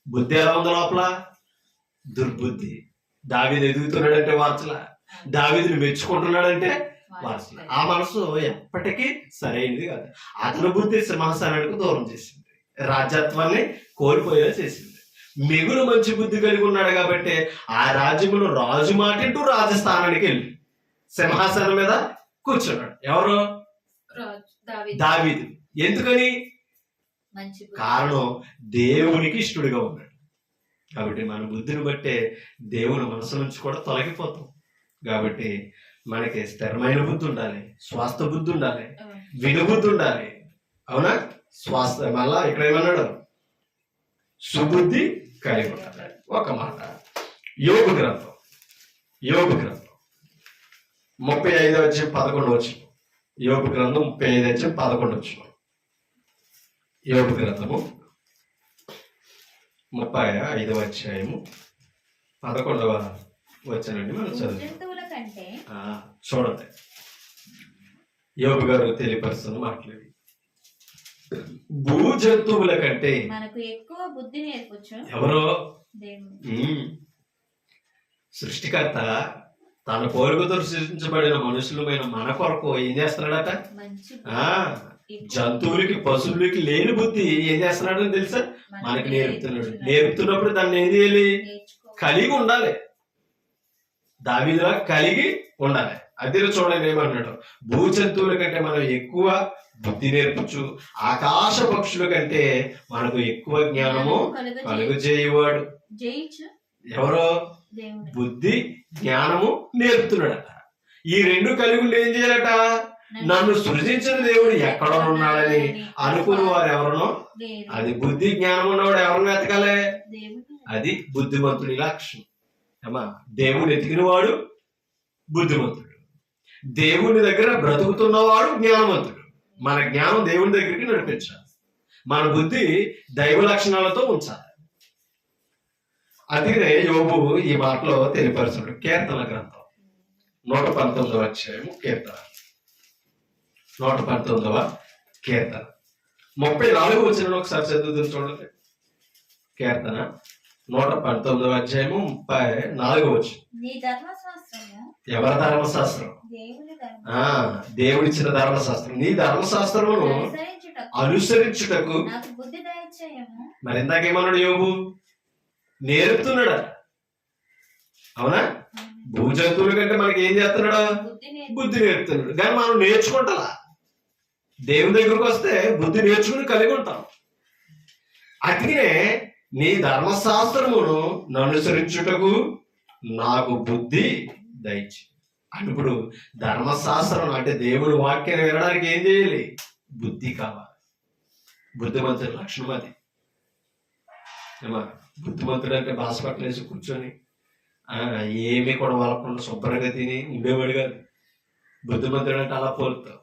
బుద్ధి ఎలా ఉంది లోపల? దుర్బుద్ధి. దావీదు ఎదుగుతున్నాడంటే వార్చల, దావీదుని మెచ్చుకుంటున్నాడంటే వార్చల. ఆ మనసు ఎప్పటికీ సరైనది కాదు. అతని బుద్ధి సింహాసనానికి దూరం చేసింది, రాజ్యత్వాన్ని కోల్పోయేలా చేసింది. మిగులు మంచి బుద్ధి కలిగి ఉన్నాడు కాబట్టి ఆ రాజ్యమును రాజు మాటింటూ రాజస్థానానికి వెళ్ళి సింహాసనం మీద కూర్చున్నాడు. ఎవరు? దావీదు. ఎందుకని? కారణం దేవునికి ఇష్టడుగా ఉన్నాడు కాబట్టి. మన బుద్ధిని బట్టే దేవుని మనసు నుంచి కూడా తొలగిపోతాం. కాబట్టి మనకి స్థిరమైన బుద్ధి ఉండాలి, స్వాస్థ బుద్ధి ఉండాలి, వినుబుద్ధి ఉండాలి. అవునా? స్వాస్థ మళ్ళా ఇక్కడ ఏమన్నాడు? సుబుద్ధి కలిగి ఉండాలి. ఒక మాట యోబు గ్రంథం 35:11. యోబు గ్రంథం 35:11. యోబు గ్రంథము 35:11 మనం చదువు. చూడండి, యోబు గారు తెలియపరుస్తున్న మాట్లాడి, భూ జంతువుల కంటే మనకు ఎక్కువ బుద్ధి నేర్పొచ్చు ఎవరో? సృష్టికర్త తన పోలికతో సృష్టించబడిన మనుషులమైన మన కొరకు ఏం చేస్తున్నాడట? జంతువులకి, పశువులకి లేని బుద్ధి ఏం చేస్తున్నాడని తెలుసా? మనకి నేర్పుతున్నాడు. నేర్పుతున్నప్పుడు దాన్ని ఏం చేయాలి? కలిగి ఉండాలి. దావీదులా కలిగి ఉండాలి. అదే చూడండి ఏమన్నాడు? భూ జంతువుల కంటే మనం ఎక్కువ బుద్ధి నేర్పచ్చు, ఆకాశ పక్షుల కంటే మనకు ఎక్కువ జ్ఞానము కలుగు చేయవాడు ఎవరో? బుద్ధి జ్ఞానము నేర్పుతున్నాడట. ఈ రెండు కలిగి ఉండి ఏం చేయాలట? నన్ను సృజించిన దేవుడు ఎక్కడ ఉన్నాడని అనుకుని వారు ఎవరనో, అది బుద్ధి జ్ఞానం ఉన్నవాడు ఎవరిని వెతకాలి? అది బుద్ధిమంతుడి లక్షణం. అమ్మా, దేవుని ఎతికిన వాడు బుద్ధిమంతుడు, దేవుని దగ్గర బ్రతుకుతున్నవాడు జ్ఞానవంతుడు. మన జ్ఞానం దేవుని దగ్గరికి నడిపించాలి, మన బుద్ధి దైవ లక్షణాలతో ఉంచాలి. అందుకనే యోబు ఈ మాటలో తెలియపరుచుడు. కీర్తన గ్రంథం 119 కీర్తన 34 ఒకసారి చదువుతుంది చూడండి. కీర్తన 119:34. ఎవరి ధర్మశాస్త్రం? దేవుడిచ్చిన ధర్మశాస్త్రం. నీ ధర్మశాస్త్రమును అనుసరించుటకు. మరి ఇందాకేమన్నాడు యోబు? నేర్పుతున్నాడు. అవునా? భూజంతువుల కంటే మనకి ఏం చేస్తున్నాడు? బుద్ధి నేర్పుతున్నాడు. కానీ మనం నేర్చుకుంటా. దేవుని దగ్గరకు వస్తే బుద్ధి నేర్చుకుని కలిగి ఉంటాం. అందుకనే నీ ధర్మశాస్త్రమును అనుసరించుటకు నాకు బుద్ధి దయచి. ఇప్పుడు ధర్మశాస్త్రం అంటే దేవుని వాక్యాన్ని వినడానికి ఏం చేయాలి? బుద్ధి కావాలి. బుద్ధిమంతుడి లక్షణం అది. బుద్ధిమంతుడు అంటే బాస్పట్ల వేసి కూర్చొని ఏమీ కూడా వాళ్ళకుండా శుభ్రంగా తిని ఉండేవాడు కాదు. బుద్ధిమంతుడు అంటే అలా పోలుతావు.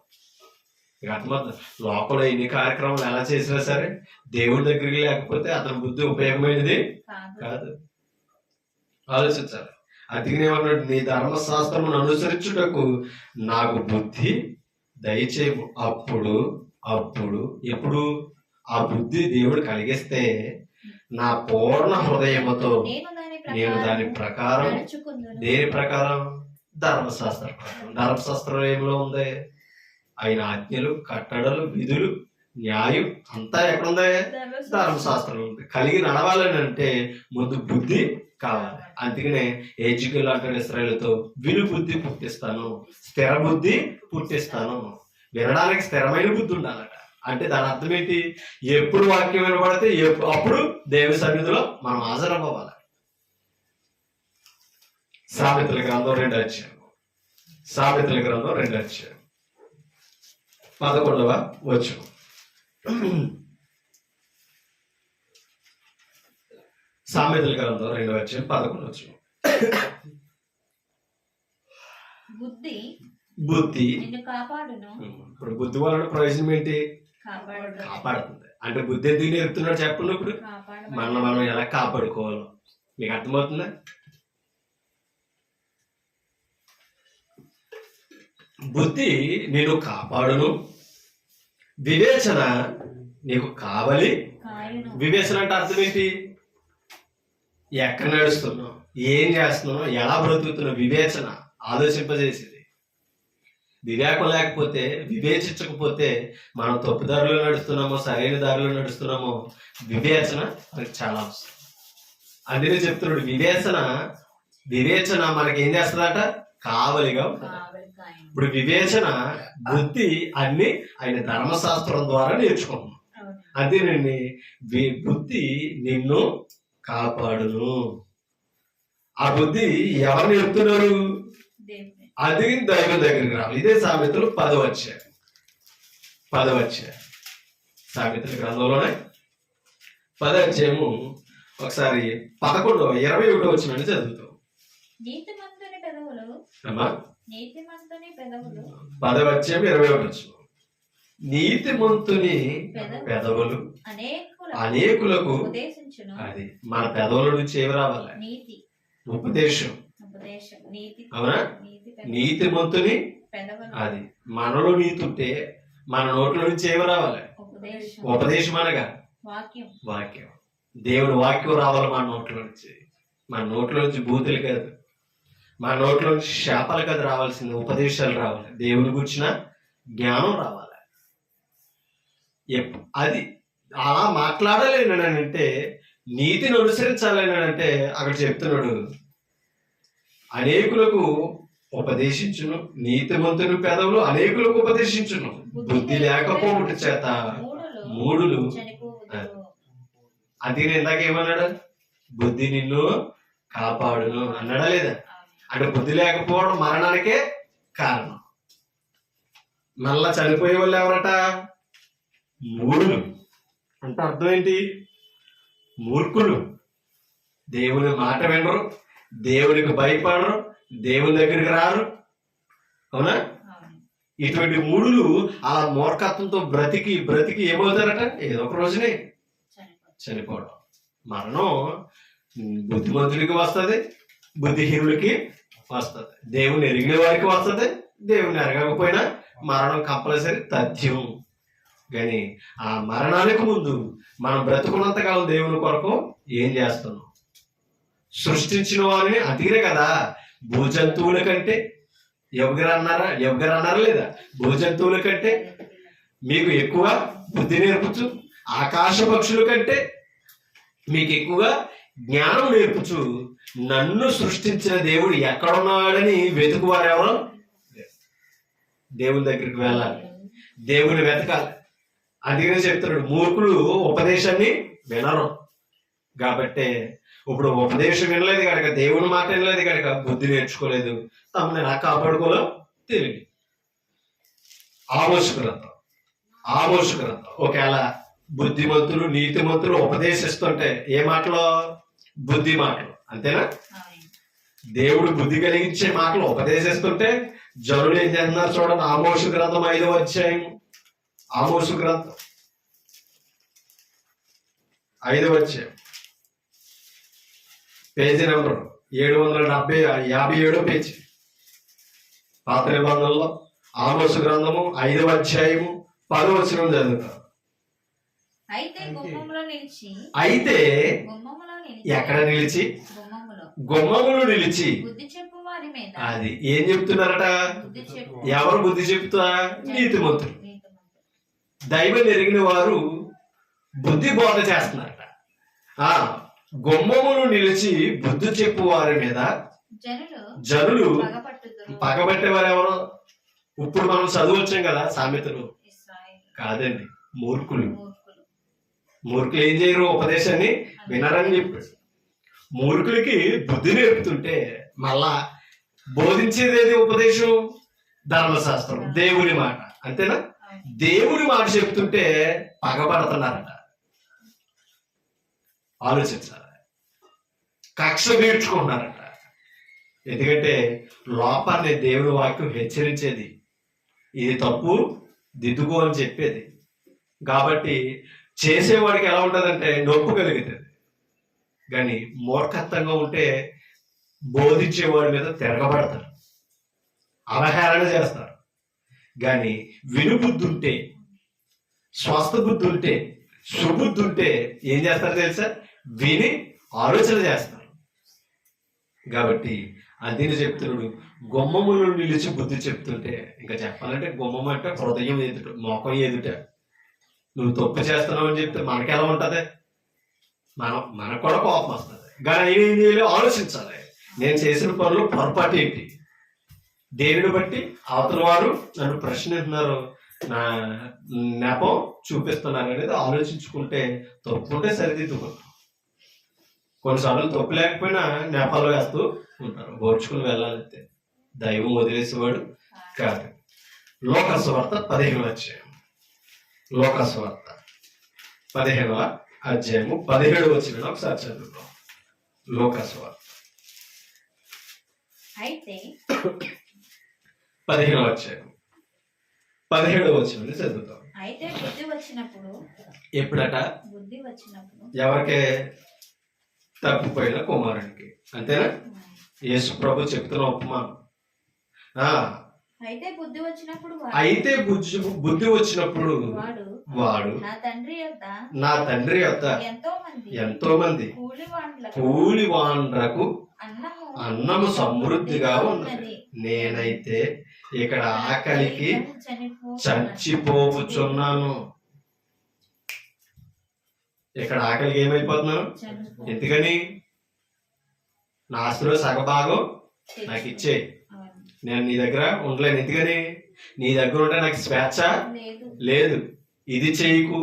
అర్థమవుతుంది. లోపల ఎన్ని కార్యక్రమాలు ఎలా చేసినా సరే దేవుడి దగ్గరికి లేకపోతే అతని బుద్ధి ఉపయోగమైనది కాదు. ఆలోచించాలి. అందుకనేమన్నాడు? నీ ధర్మశాస్త్రమును అనుసరించుటకు నాకు బుద్ధి దయచేయము. ఎప్పుడు ఆ బుద్ధి దేవుడు కలిగిస్తే నా పూర్ణ హృదయముతో నేను దాని ప్రకారం. దేని ప్రకారం? ధర్మశాస్త్రం. ధర్మశాస్త్రం ఏమిలో ఉంది? ఆయన ఆజ్ఞలు, కట్టడలు, విధులు, న్యాయం అంతా ఎక్కడుంది? ధర్మశాస్త్రం ఉంది. కలిగి నడవాలని అంటే ముందు బుద్ధి కావాలి. అందుకనే ఏజికల్ అంటాడు ఇశ్రాయేలుతో, విను బుద్ధి పుట్టిస్తాను, స్థిర బుద్ధి పుట్టిస్తాను. వినడానికి స్థిరమైన బుద్ధి ఉండాలట. అంటే దాని అర్థం ఏంటి? ఎప్పుడు వాక్యం వినబడితే అప్పుడు దేవుని సన్నిధిలో మనం హాజరవ్వాలి. సామెతల గ్రంథం 2 అధ్యాయం 11. సామెతల గ్రంథం 2వ అధ్యాయం 11వ వచనం. బుద్ధి బుద్ధి నిన్ను కాపాడును. ఇప్పుడు బుద్ధి వలన ప్రయోజనం ఏంటి? కాపాడు కాపాడుతుంది. అంటే బుద్ధి ఎందుకు నేర్పుతున్నాడు చెప్పండి. ఇప్పుడు మనం ఎలా కాపాడుకోవాలో మీకు అర్థమవుతుందా? బుద్ధి నేను కాపాడును, వివేచన నీకు కావాలి. కాయును. వివేచన అంటే అర్థం ఏంటి? ఎక్కడ నడుస్తున్నావు, ఏం చేస్తున్నావు, ఎలా బ్రతుకుతున్నావు, వివేచన ఆలోచింపజేసేది. వివేకం లేకపోతే, వివేచించకపోతే మనం తప్పు దారిలో నడుస్తున్నామో సరైన దారిలో నడుస్తున్నామో వివేచన మనకి చాలా అవసరం. అందుకే చెప్తున్నాడు వివేచన మనకి ఏం చేస్తుందట? కావలిగా ఉంటుంది. ఇప్పుడు వివేచన బుద్ధి అన్ని ఆయన ధర్మశాస్త్రం ద్వారా నేర్చుకున్నాం. అంతేనండి, బుద్ధి నిన్ను కాపాడును. ఆ బుద్ధి ఎవరు నేర్పుతున్నారు? అది దైవం దగ్గరికి రావాలి. ఇదే సామెతలు 10వ అధ్యాయం సామెతల గ్రంథంలోనే 10వ అధ్యాయము ఒకసారి 11వ 21వ వచనాన్ని చదువుతాం. నీతిమంతుని పెదవులు అమ్మా 10వ అధ్యాయం 21వ వచనం. నీతిమంతుని పెదవులు అనేకులకు ఉపదేశించును. అది మన పెదవుల నుంచి ఏమి రావాలి? నీతి, ఉపదేశం. అవునా? నీతిమంతుని అది మనలో నీతి ఉంటే మన నోట్ల నుంచి ఏమి రావాలి? ఉపదేశం అనగా వాక్యం. దేవుని వాక్యం రావాలి మన నోట్ల నుంచి. మన నోట్ల నుంచి బూతులు కాదు, మన నోట్ల నుంచి శాపాలు కాదు రావాల్సింది, ఉపదేశాలు రావాలి. దేవుని గురించిన జ్ఞానం రావాలి. అది అలా మాట్లాడాలేనంటే, నీతిని అనుసరించాలేనంటే అక్కడ చెప్తున్నాడు అనేకులకు ఉపదేశించును, నీతిమంతుని పెదవులు అనేకులకు ఉపదేశించును, బుద్ధి లేకపోవట చేత మూడులు. అందుకే ఇందాక ఏమన్నాడు? బుద్ధి నిన్ను కాపాడును అన్నాడా లేదా? అంటే బుద్ధి లేకపోవడం మరణానికే కారణం. మళ్ళా చనిపోయే వాళ్ళు ఎవరట? మూడులు. అంటే అర్థం ఏంటి? మూర్ఖులు. దేవుని మాట వినరు, దేవునికి భయపడరు, దేవుని దగ్గరికి రారు. అవునా? ఇటువంటి మూడులు అలా మూర్ఖత్వంతో బ్రతికి ఏమవుతారట? ఏదో ఒక రోజునే చనిపోవడం. మరణం బుద్ధిమంతుడికి వస్తుంది, బుద్ధిహీనుడికి వస్తుంది, దేవుని ఎరిగిన వారికి వస్తుంది, దేవుని ఎరగకపోయినా మరణం కంపల్సరీ తథ్యం. కానీ ఆ మరణానికి ముందు మనం బ్రతుకున్నంతకాలం దేవుని కొరకు ఏం చేస్తున్నాం? సృష్టించిన వారిని అతిరే కదా. భూజంతువుల కంటే ఎవరు అన్నారా లేదా? భూజంతువుల కంటే మీకు ఎక్కువ బుద్ధి నేర్పుచు, ఆకాశ పక్షుల కంటే మీకు ఎక్కువగా జ్ఞానం నేర్పుచు, నన్ను సృష్టించిన దేవుడు ఎక్కడున్నాడని వెతుకువారు ఎవరు? దేవుని దగ్గరికి వెళ్ళాలి, దేవుని వెతకాలి. అందుకనే చెప్తున్నాడు మూర్ఖులు ఉపదేశాన్ని వినరు. కాబట్టి ఇప్పుడు ఉపదేశం వినలేదు కనుక, దేవుని మాట వినలేదు కనుక బుద్ధి నేర్చుకోలేదు, తమని ఎలా కాపాడుకోలో తెలియదు. ఆమోసు గ్రంథం ఒకవేళ బుద్ధిమంతులు నీతిమంతులు ఉపదేశిస్తుంటే ఏ మాటలో? బుద్ధి మాటలు. అంతేనా? దేవుడు బుద్ధి కలిగించే మాటలు ఉపదేశిస్తుంటే జనులు ఏం చేస్తున్నారు చూడండి. ఆమోసు గ్రంథం 5వ అధ్యాయం, ఆమోసు గ్రంథం 5వ అధ్యాయం పేజీ నెంబర్ 757 పేజీ. పాత నిబంధనలో ఆమోసు గ్రంథము 5వ అధ్యాయము 10వ వచనం చదువుతాం. అయితే ఎక్కడ నిలిచి? గుమ్మములు నిలిచి. అది ఏం చెప్తున్నారట? ఎవరు బుద్ధి చెప్తా? నీతిమంతులు. దైవం ఎరిగిన వారు బుద్ధి బోధ చేస్తున్నారట. గుమ్మములు నిలిచి బుద్ధి చెప్పు వారి మీద జనులు పగబట్టేవారు ఎవరు? ఇప్పుడు మనం చదువచ్చాం కదా సామెతలు. కాదండి, మూర్ఖులు ఏం చేయరు? ఉపదేశాన్ని వినరని చెప్పాడు. మూర్ఖులకి బుద్ధి నేర్పుతుంటే మళ్ళా బోధించేది ఏది? ఉపదేశం, ధర్మశాస్త్రం, దేవుని మాట. అంతేనా? దేవుని మాట చెప్తుంటే పగబడుతున్నారట. ఆలోచించాలి. కక్ష తీర్చుకుంటున్నారట. ఎందుకంటే లోపాన్ని దేవుని వాక్యం హెచ్చరించేది, ఇది తప్పు దిద్దుకో అని చెప్పేది. కాబట్టి చేసేవాడికి ఎలా ఉంటుందంటే నొప్పు కలుగుతుంది. కానీ మూర్ఖత్వంగా ఉంటే బోధించేవాడి మీద తిరగబడతారు, అవహేళన చేస్తారు. కానీ వినుబుద్ధి ఉంటే, స్వస్థ బుద్ధి ఉంటే, సుబుద్ధి ఉంటే ఏం చేస్తారు తెలుసా? విని ఆలోచన చేస్తారు. కాబట్టి అదిని చెప్తున్నాడు, గుమ్మములు నిలిచి బుద్ధి చెప్తుంటే, ఇంకా చెప్పాలంటే గుమ్మం అంటే హృదయం ఎదుట, మోకం ఎదుట. నువ్వు తప్పు చేస్తున్నావు అని చెప్తే మనకెలా ఉంటది? మనకు కూడా కోపం వస్తుంది. కానీ ఏం చేయాలి? ఆలోచించాలి. నేను చేసిన పనులు పొరపాటు ఏంటి, దేనిని బట్టి అవతల వారు నన్ను ప్రశ్నిస్తున్నారు, నా నెపం చూపిస్తున్నారు అనేది ఆలోచించుకుంటే తప్పు ఉంటే సరిదిద్దుకుంటాం. కొన్నిసార్లు తప్పు లేకపోయినా నెపాలు వేస్తూ ఉంటారు, ఓర్చుకుని వెళ్ళాలంతే. దైవం వదిలేసేవాడు కాదు. లోకస్వార్త 15వ అధ్యాయం, లోకస్వార్త 15వ అధ్యాయము 17వ వచనం ఒకసారి చదువుతాం. లోకస్వార్త అయితే 15వ అధ్యాయం 17వ వచనం చదువుతాం. అయితే బుద్ధి వచ్చినప్పుడు, ఎప్పుడట? బుద్ధి వచ్చినప్పుడు ఎవరికే? తప్పిపోయిన కుమారునికి. అంతేనా? యేసు ప్రభు చెప్తున్న ఉపమానం. అయితే బుద్ధి వచ్చినప్పుడు అయితే బుద్ధి వచ్చినప్పుడు వాడు నా తండ్రి యొద్ద ఎంతో మంది కూలి వాండ్రకు అన్నము సమృద్ధిగా ఉన్నది, నేనైతే ఇక్కడ ఆకలికి చచ్చిపోవచ్చున్నాను. ఇక్కడ ఆకలికి ఏమైపోతున్నాను? ఎందుకని? నా ఆస్తిలో సగభాగం నాకు ఇచ్చే, నేను నీ దగ్గర ఉండలేను. ఎందుకని? నీ దగ్గర ఉంటే నాకు స్వేచ్ఛ లేదు. ఇది చేయకు,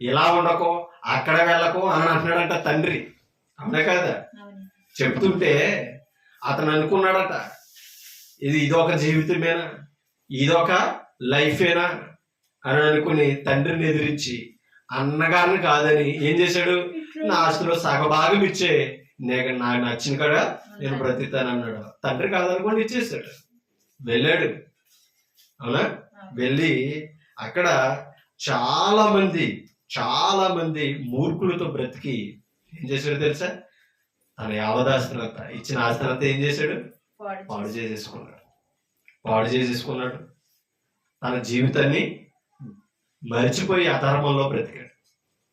ఇలా ఉండకో, అక్కడ వెళ్ళకో అని అంటున్నాడంట తండ్రి. అవునా కదా? చెప్తుంటే అతను అనుకున్నాడట, ఇదొక జీవితమేనా, ఇదొక లైఫేనా అని అనుకుని తండ్రిని ఎదిరించి అన్నగారిని కాదని ఏం చేశాడు? నా ఆస్తిలో సగభాగం ఇచ్చే, నాకు నచ్చిన కాడ నేను బ్రతితాను అన్నాడు. తండ్రి కాదనుకోండి ఇచ్చేసాడు, వెళ్ళాడు. అవునా? వెళ్ళి అక్కడ చాలా మంది మూర్ఖులతో బ్రతికి ఏం చేశాడు తెలుసా? తన యావదాస్తినంత ఇచ్చిన ఆస్తినంతా ఏం చేశాడు? పాడు చేసేసుకున్నాడు. తన జీవితాన్ని మర్చిపోయి అధర్మంలో బ్రతికాడు.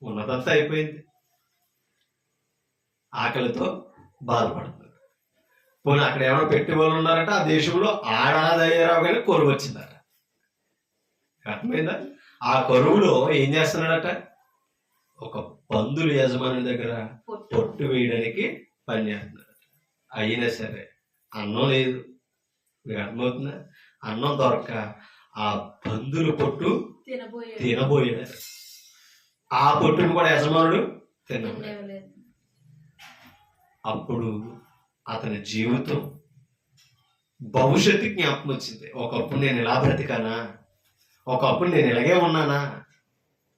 ఉన్నదంతా అయిపోయింది. ఆకలితో బాధపడుతున్నాడు. పోనీ అక్కడ ఏమైనా పెట్టి వాళ్ళు ఉన్నారట, ఆ దేశంలో ఆడాదయ్యారావు కానీ కరువు వచ్చిందట. అర్థమైందా? ఆ కరువులో ఏం చేస్తున్నాడట? ఒక పందుల యజమాని దగ్గర పొట్టు వేయడానికి పని చేస్తున్నాడు. అయినా సరే అన్నం లేదు. మీకు అర్థమవుతుందా? అన్నం దొరక ఆ పందుల పొట్టు తినబోయాడు. ఆ పొట్టును కూడా యజమానుడు తినబోయాడు. అప్పుడు అతని జీవితం భవిష్యత్తు జ్ఞాపకం వచ్చింది. ఒకప్పుడు నేను ఇలా బ్రతికానా, ఒకప్పుడు నేను ఇలాగే ఉన్నానా,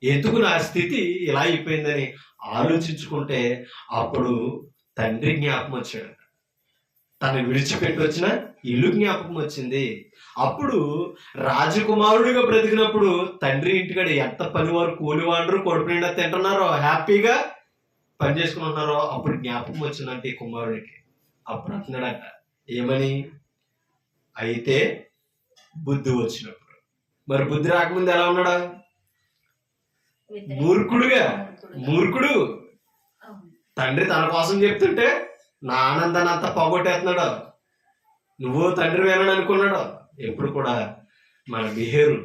ఎందుకు నా స్థితి ఇలా అయిపోయిందని ఆలోచించుకుంటే అప్పుడు తండ్రి జ్ఞాపకం వచ్చాడు. తను విడిచిపెట్టి వచ్చిన ఇల్లు జ్ఞాపకం వచ్చింది. అప్పుడు రాజకుమారుడిగా బ్రతికినప్పుడు తండ్రి ఇంటికాడ ఎంత పనివారు కూలివాళ్ళు కొడుకు నిండా తింటున్నారో, హ్యాపీగా పని చేసుకుంటున్నారో, అప్పుడు జ్ఞాపకం వచ్చిందంటే ఈ కుమారుడికి. అప్పుడు అంటున్నాడట ఏమని? అయితే బుద్ధి వచ్చినప్పుడు. మరి బుద్ధి రాకముందు ఎలా ఉన్నాడా? మూర్ఖుడు. తండ్రి తన కోసం చెప్తుంటే నా ఆనందాన్ని అంతా పోగొట్టేస్తున్నాడు. నువ్వు తండ్రి వేనని అనుకున్నాడు. ఎప్పుడు కూడా మన బిహేవియర్,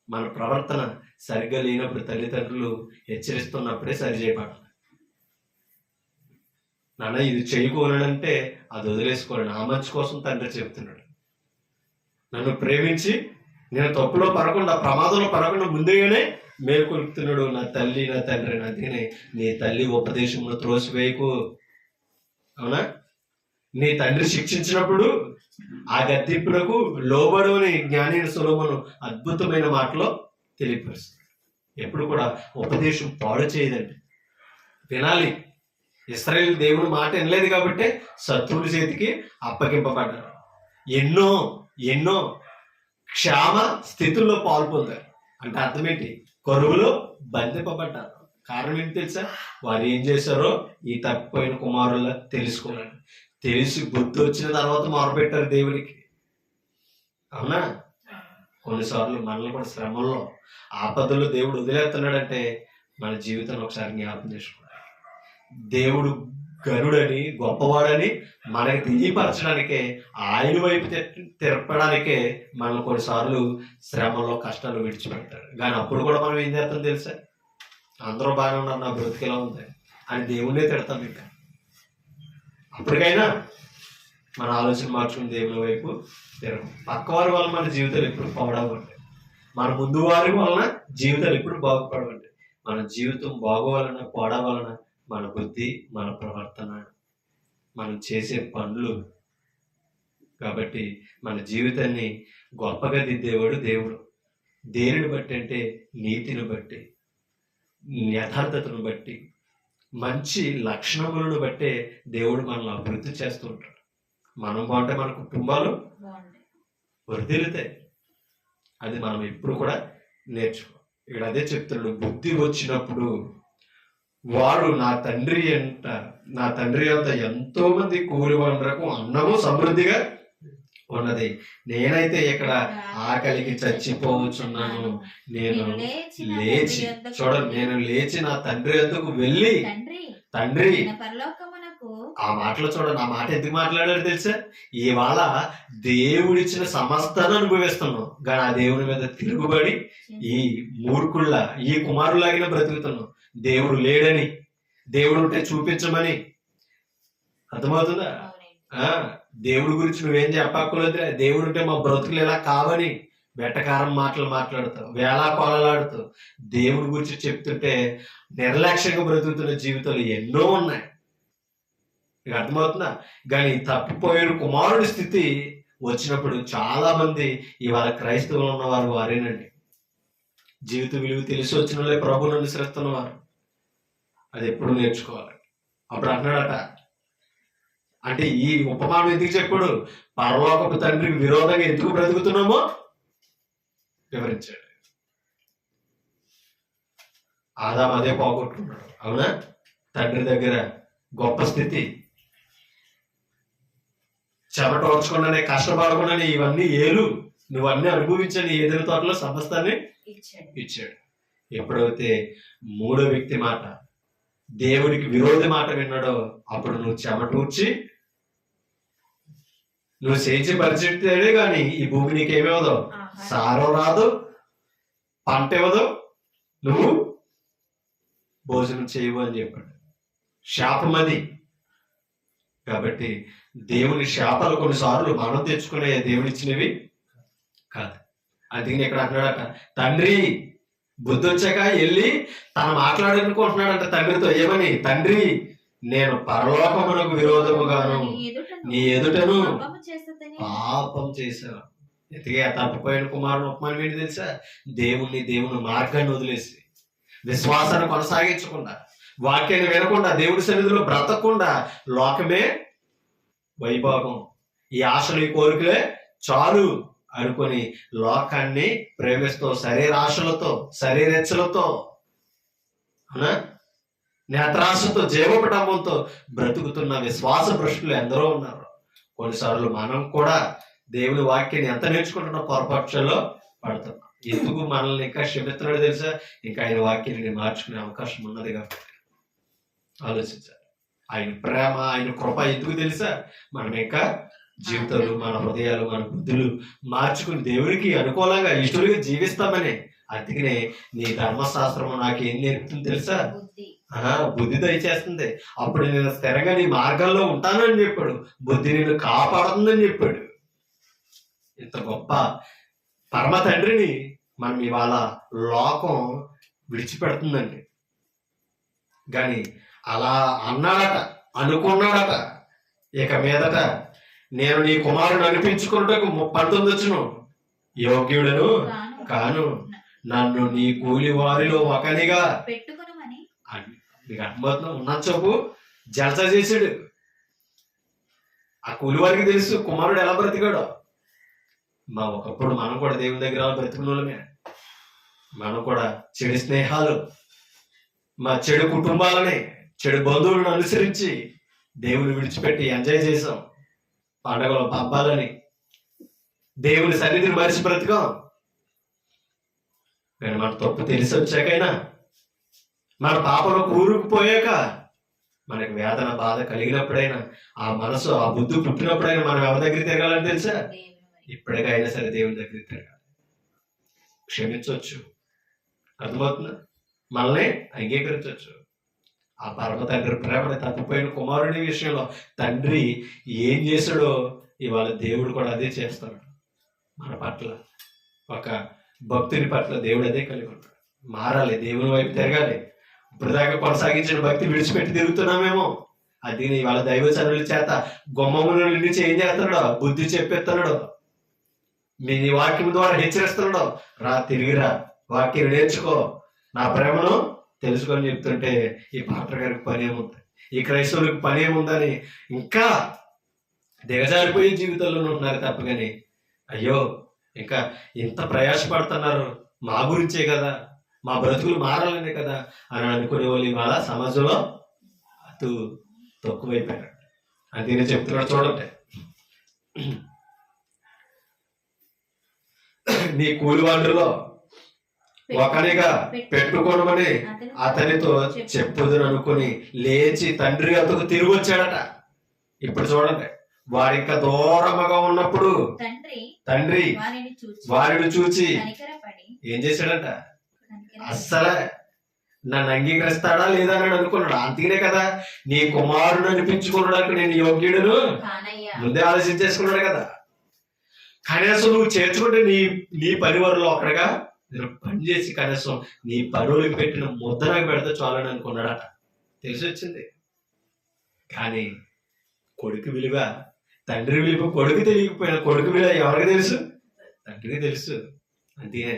మన ప్రవర్తన సరిగ్గా లేనప్పుడు తల్లిదండ్రులు హెచ్చరిస్తున్నప్పుడే సరి చేయబడాలి. నాన్న ఇది చేయకూడదంటే అది వదిలేసుకోవాలి. నా మంచి కోసం తండ్రి చెప్తున్నాడు. నన్ను ప్రేమించి నేను తప్పులో పడకుండా, ప్రమాదంలో పడకుండా ముందుగానే మేల్కొలుపుతున్నాడు. నా తల్లి, నా తండ్రి, అందుకనే నీ తల్లి ఉపదేశంలో త్రోసివేయకు. అవునా? నీ తండ్రి శిక్షించినప్పుడు ఆ గద్దింపులకు లోబడు అని జ్ఞాని సొలొమోను అద్భుతమైన మాటలో తెలియపరుస్తుంది. ఎప్పుడు కూడా ఉపదేశం పాడు చేయదండి, వినాలి. ఇశ్రాయేలు దేవుని మాట వినలేదు కాబట్టి శత్రువుల చేతికి అప్పగింపబడ్డారు. ఎన్నో ఎన్నో క్షామ స్థితుల్లో పాల్పొందారు. అంటే అర్థం ఏంటి? కరువులో బంధింపబడ్డారు. కారణం ఏంటి తెలుసా? వారు ఏం చేశారో ఈ తప్పిపోయిన కుమారుల తెలుసుకున్నారు. తెలిసి బుద్ధి వచ్చిన తర్వాత మొరపెట్టారు దేవునికి. అవునా? కొన్నిసార్లు మనల్ని కూడా శ్రమల్లో ఆపదల్లో దేవుడు వదిలేస్తున్నాడంటే మన జీవితాన్ని ఒకసారి జ్ఞాపకం చేసుకోవాలి. దేవుడు గనుడని గొప్పవాడని మనకి తెలియపరచడానికే, ఆయన వైపు తిరపడానికే మనం కొన్నిసార్లు శ్రమలో కష్టాలు విడిచిపెడతాడు. కానీ అప్పుడు కూడా మనం ఏం చేస్తాం తెలుసా? అందరూ బాగానే ఉన్నారు, నా బ్రతికేలా ఉంది అని దేవుణ్ణే తిడతాం. ఇంకా అప్పటికైనా మన ఆలోచన మార్చుకుని దేవుని వైపు తిరగం. పక్కవారి వల్ల మన జీవితాలు ఎప్పుడు పాడవండి. మన ముందు వారి వలన జీవితాలు ఎప్పుడు బాగుపడవండి. మన జీవితం బాగోవాలన్నా పాడవాలన్నా మన బుద్ధి, మన ప్రవర్తన, మనం చేసే పనులు. కాబట్టి మన జీవితాన్ని గొప్పగా దిద్దేవాడు దేవుడు. దేనిని బట్టి అంటే నీతిని బట్టి, యథార్థతను బట్టి, మంచి లక్షణములను బట్టే దేవుడు మనల్ని అభివృద్ధి చేస్తూ ఉంటాడు. మనం బాగుంటే మన కుటుంబాలు వర్ధిల్లుతాయి. అది మనం ఎప్పుడు కూడా నేర్చుకో. ఇక్కడ అదే చెప్తున్నాడు, బుద్ధి వచ్చినప్పుడు వాడు నా తండ్రి అంత ఎంతో మంది కూలి వాళ్ళకు అన్నము సమృద్ధిగా ఉన్నది, నేనైతే ఇక్కడ ఆకలికి చచ్చిపోవచ్చున్నాను. నేను లేచి నేను లేచి నా తండ్రి వద్దకు వెళ్ళి తండ్రి ఆ మాటలో చూడండి. ఆ మాట ఎందుకు మాట్లాడారు తెలుసా? ఇవాళ దేవుడిచ్చిన సమస్తాన్ని అనుభవిస్తున్నాం, కానీ ఆ దేవుని మీద తిరుగుబడి ఈ మూర్ఖుళ్ళ, ఈ కుమారులాగిన బ్రతుకుతున్నాం. దేవుడు లేడని, దేవుడు ఉంటే చూపించమని. అర్థమవుతుందా? దేవుడి గురించి నువ్వేం చెప్పక్కర్లేదు. దేవుడు ఉంటే మా బ్రతుకులు ఇలా కావని వెటకారం మాటలు మాట్లాడుతావు, వేళా కోలలాడుతావు. దేవుడి గురించి చెప్తుంటే నిర్లక్ష్యంగా బ్రతుకుతున్న జీవితాలు ఎన్నో ఉన్నాయి. ఇక అర్థమవుతుందా? కానీ తప్పిపోయిన కుమారుడి స్థితి వచ్చినప్పుడు చాలా మంది ఇవాళ క్రైస్తవులు ఉన్నవారు వారేనండి. జీవిత విలువ తెలిసి వచ్చిన వాళ్ళే ప్రభువును అనుసరిస్తున్న వారు. అది ఎప్పుడు నేర్చుకోవాలి. అప్పుడు అంటున్నాడట, అంటే ఈ ఉపమానం ఎందుకు చెప్పాడు? పరలోకపు తండ్రికి విరోధంగా ఎందుకు బ్రతుకుతున్నామో వివరించాడు. ఆదాము అదే పోగొట్టుకున్నాడు. అవునా? తండ్రి దగ్గర గొప్ప స్థితి, చెమట ఓర్చుకున్నానే, కష్టపడకుండానే ఇవన్నీ ఏలు నువ్వన్నీ అనుభవించని ఏదైనా తోటలో సమస్తాన్ని ఇచ్చాడు. ఎప్పుడైతే మూడో వ్యక్తి మాట, దేవుడికి విరోధి మాట విన్నాడో అప్పుడు నువ్వు చెమటూర్చి నువ్వు సేచి పరిచెట్టాడే గాని ఈ భూమి నీకేమివ్వదు, సారం రాదు, పంట ఇవ్వదు, నువ్వు భోజనం చేయవు అని చెప్పాడు. శాపం అది. కాబట్టి దేవుని శాపాలు కొన్నిసార్లు మనం తెచ్చుకునే దేవుడిచ్చినవి కాదు. అందుకని ఇక్కడ అంటున్నాడట, తండ్రి బుద్ధి వచ్చాక వెళ్ళి తను మాట్లాడాలనుకుంటున్నాడంట తండ్రితో. ఏమని? తండ్రి, నేను పరలోకమునకు విరోధముగాను నీ ఎదుటను పాపం చేశాను. ఎతికే తప్పిపోయిన కుమారుడు ఉపమానం ఏంటి తెలుసా? దేవుని మార్గాన్ని వదిలేసి, విశ్వాసాన్ని కొనసాగించకుండా, వాక్యాన్ని వినకుండా, దేవుడి సన్నిధిలో బ్రతకకుండా, లోకమే వైభోగం, ఈ ఆశలు ఈ కోరికలే చాలు అనుకొని లోకాన్ని ప్రేమిస్తూ శరీరాశలతో, శరీరెచ్చలతో, నేత్రాశతో, జీవపటంతో బ్రతుకుతున్న విశ్వాస భ్రష్టులు ఎందరో ఉన్నారు. కొన్నిసార్లు మనం కూడా దేవుని వాక్యాన్ని ఎంత నేర్చుకుంటున్న పొరపక్షలో పడుతున్నాం. ఎందుకు మనల్ని ఇంకా క్షమిస్తున్నాడు తెలుసా? ఇంకా ఆయన వాక్యాన్ని మార్చుకునే అవకాశం ఉన్నది కాబట్టి ఆలోచించాలి. ఆయన ప్రేమ, ఆయన కృప ఎందుకు తెలుసా? మనం ఇంకా జీవితాలు, మన హృదయాలు, మన బుద్ధులు మార్చుకుని దేవునికి అనుకూలంగా ఇష్టలుగా జీవిస్తామని. అందుకనే నీ ధర్మశాస్త్రం నాకు ఏం నేర్పుతుంది తెలుసా? బుద్ధి దయచేస్తుంది. అప్పుడు నేను స్థిరంగా నీ మార్గంలో ఉంటానని చెప్పాడు. బుద్ధి నేను కాపాడుతుందని చెప్పాడు. ఇంత గొప్ప పరమ తండ్రిని మనం ఇవాళ లోకం విడిచిపెడుతుందండి. కానీ అలా అన్నాడట, అనుకున్నాడట, ఇక మీదట నేను నీ కుమారుడు అనిపించుకున్నటకు 19 వచ్చును, యోగ్యుడను కాను, నన్ను నీ కూలి వారిలో ఒకనిగా పెట్టుకుని. మీకు అర్థమవుతున్నా? ఉన్న చెప్పు జలసా చేశాడు. ఆ కూలివారికి తెలుసు కుమారుడు ఎలా బ్రతికాడో. ఒకప్పుడు మనం కూడా దేవుని దగ్గర బ్రతికున్న వాళ్ళమే. మనం కూడా చెడు స్నేహాలు, మా చెడు కుటుంబాలని, చెడు బంధువులను అనుసరించి దేవుని విడిచిపెట్టి ఎంజాయ్ చేసాం. పండగల పబ్బాలని దేవుని సన్నిధిని మరిచి బ్రతికాం. కానీ మన తప్పు తెలిసి వచ్చాకైనా, మన పాపలో కూరుకుపోయాక, మనకి వేదన బాధ కలిగినప్పుడైనా, ఆ మనసు ఆ బుద్ధి పుట్టినప్పుడైనా మనం ఎవరి దగ్గర తిరగాలని తెలుసా? ఇప్పటికైనా సరే దేవుని దగ్గర తిరగాలి. క్షమించవచ్చు. అర్థమవుతుందా? మనల్ని అంగీకరించవచ్చు. ఆ పరమ తండ్రి ప్రేమని తప్పిపోయిన కుమారుడి విషయంలో తండ్రి ఏం చేశాడో ఇవాళ దేవుడు కూడా అదే చేస్తాడు. మన పట్ల, ఒక భక్తుని పట్ల దేవుడు అదే కలిగి ఉంటాడు. మారాలి, దేవుని వైపు తిరగాలి. ఇప్పటిదాకా కొనసాగించిన భక్తి విడిచిపెట్టి తిరుగుతున్నామేమో. అది ఇవాళ దైవచనుల చేత గుమ్మముల నుంచి ఏం చేస్తున్నాడో బుద్ధి చెప్పేస్తున్నాడు. నీ వాక్యం ద్వారా హెచ్చరిస్తున్నాడు. రా, తిరిగిరా, వాక్యం నేర్చుకో, నా ప్రేమను తెలుసుకొని చెప్తుంటే ఈ పాత్ర గారికి పని ఏముంది, ఈ క్రైస్తవులకు పని ఏముందని ఇంకా దిగజారిపోయే జీవితంలో ఉంటున్నారు తప్ప. కానీ అయ్యో, ఇంకా ఇంత ప్రయాసపడుతున్నారు మా గురించే కదా, మా బ్రతుకులు మారాలనే కదా అని అనుకునే వాళ్ళు ఇవాళ సమాజంలో అటు తక్కువైపోయారు. అందుకనే చెప్తున్నాడు, చూడండి, నీ కూలివాళ్ళలో ఒకనిగా పెట్టుకోనమని అతనితో చెప్పుదును అనుకుని లేచి తండ్రి అతకు తిరిగి వచ్చాడట. ఇప్పుడు చూడండి, వారి ఇంకా దూరముగా ఉన్నప్పుడు తండ్రి వారిని చూచి ఏం చేశాడట? అస్సలే నన్ను అంగీకరిస్తాడా లేదా అని అనుకున్నాడు. అందుకనే కదా నీ కుమారుడు అనిపించుకున్నాడు, నేను యోగ్యుడును ముందే ఆలోచించేసుకున్నాడు కదా. కనీసం నువ్వు చేర్చుకుంటే నీ పరివారంలో అక్కడగా పని చేసి కనీసం నీ పనులకు పెట్టిన ముద్ద నాకు పెడితే చాలని అనుకున్నాడట. తెలిసి వచ్చింది. కానీ కొడుకు విలువ, తండ్రి విలువ కొడుకు తెలియకపోయినా కొడుకు విలువ ఎవరికి తెలుసు? తండ్రికి తెలుసు. అంతే,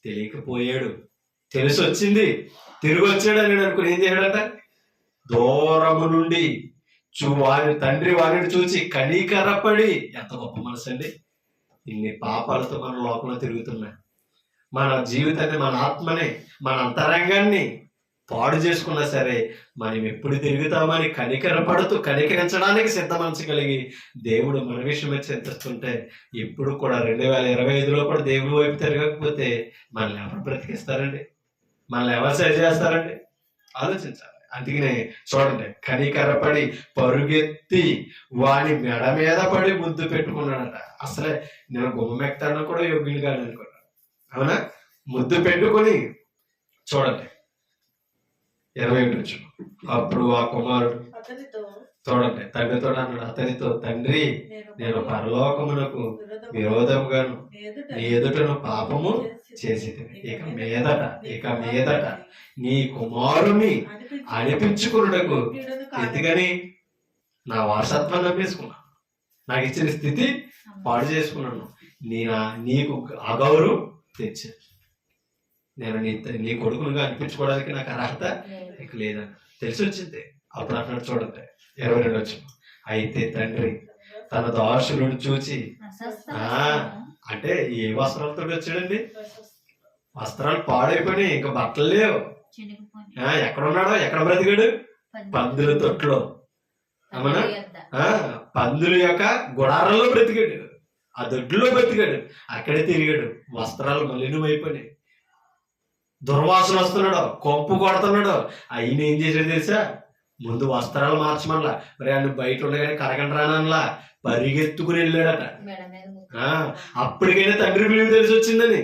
తెలియకపోయాడు. తెలిసి వచ్చింది, తిరిగి వచ్చాడు అని అనుకుని ఏం చేయడట? దూరము నుండి తండ్రి వారిని చూసి కనికరపడి, ఎంత గొప్ప మనసు అండి! ఇన్ని పాపాలతో మన లోకంలో తిరుగుతున్నాయి. మన జీవితాన్ని, మన ఆత్మని, మన అంతరంగాన్ని పాడు చేసుకున్నా సరే మనం ఎప్పుడు తిరుగుతామని కనికరపడుతూ, కనికరించడానికి సిద్ధ మనసు కలిగి దేవుడు మన విషయమే చింతిస్తుంటే, ఇప్పుడు కూడా 2025లో కూడా దేవుడి వైపు తిరగకపోతే మనల్ని ఎవరు బ్రతికిస్తారండి? మనల్ని ఎవరు సరి చేస్తారండి? ఆలోచించాలి. అందుకనే చూడండి, కనికరపడి పరుగెత్తి వాని మెడ మీద పడి ముద్దు పెట్టుకున్నాడట. అసలే నేను గుమ్మెక్తాను కూడా యోగ్యులుగా అనుకున్నాను. అవునా? ముద్దు పెట్టుకుని చూడండి 21 అప్పుడు ఆ కుమారుడు చూడండి తండ్రితో అన్నాడు, అతనితో, తండ్రి, నేను పరలోకమునకు విరోధముగాను నీ ఎదుటను పాపము చేసి ఇక మీదట నీ కుమారుని అనిపించుకున్నకు ఎందుకని నా వారసత్వాన్ని నమ్మేసుకున్నా, నాకు ఇచ్చిన స్థితి పాడు చేసుకున్నాను, నీకు అగౌరవం తెచ్చా, నేను నీ కొడుకునుగా అనిపించుకోవడానికి నాకు అర్హత ఇక లేదని తెలిసి వచ్చింది. అప్పుడు అన్నాడు, చూడండి 22 అయితే తండ్రి తన దాసులను చూచి, అంటే ఏ వస్త్రాలతో వచ్చాడండి? వస్త్రాలు పాడైపోయినాయి, ఇంకా బట్టలు లేవు. ఎక్కడున్నాడో, ఎక్కడ బ్రతికాడు? పందుల తొట్లో, అవునా? పందుల యొక్క గుడారంలో బ్రతికాడు, ఆ దొడ్లో బ్రతికాడు, అక్కడే తిరిగాడు. వస్త్రాలు మలినమైపోయినాయి, దుర్వాసన వస్తున్నాడు, కొంపు కొడుతున్నాడు. అయిన ఏం చేసాడు తెలుసా? ముందు వస్త్రాలు మార్చమనలా, మరి ఆయన బయట ఉండగానే కరగంట రానలా పరిగెత్తుకుని వెళ్ళాడట. అప్పటికైనా తండ్రి విలువ తెలిసి వచ్చిందని.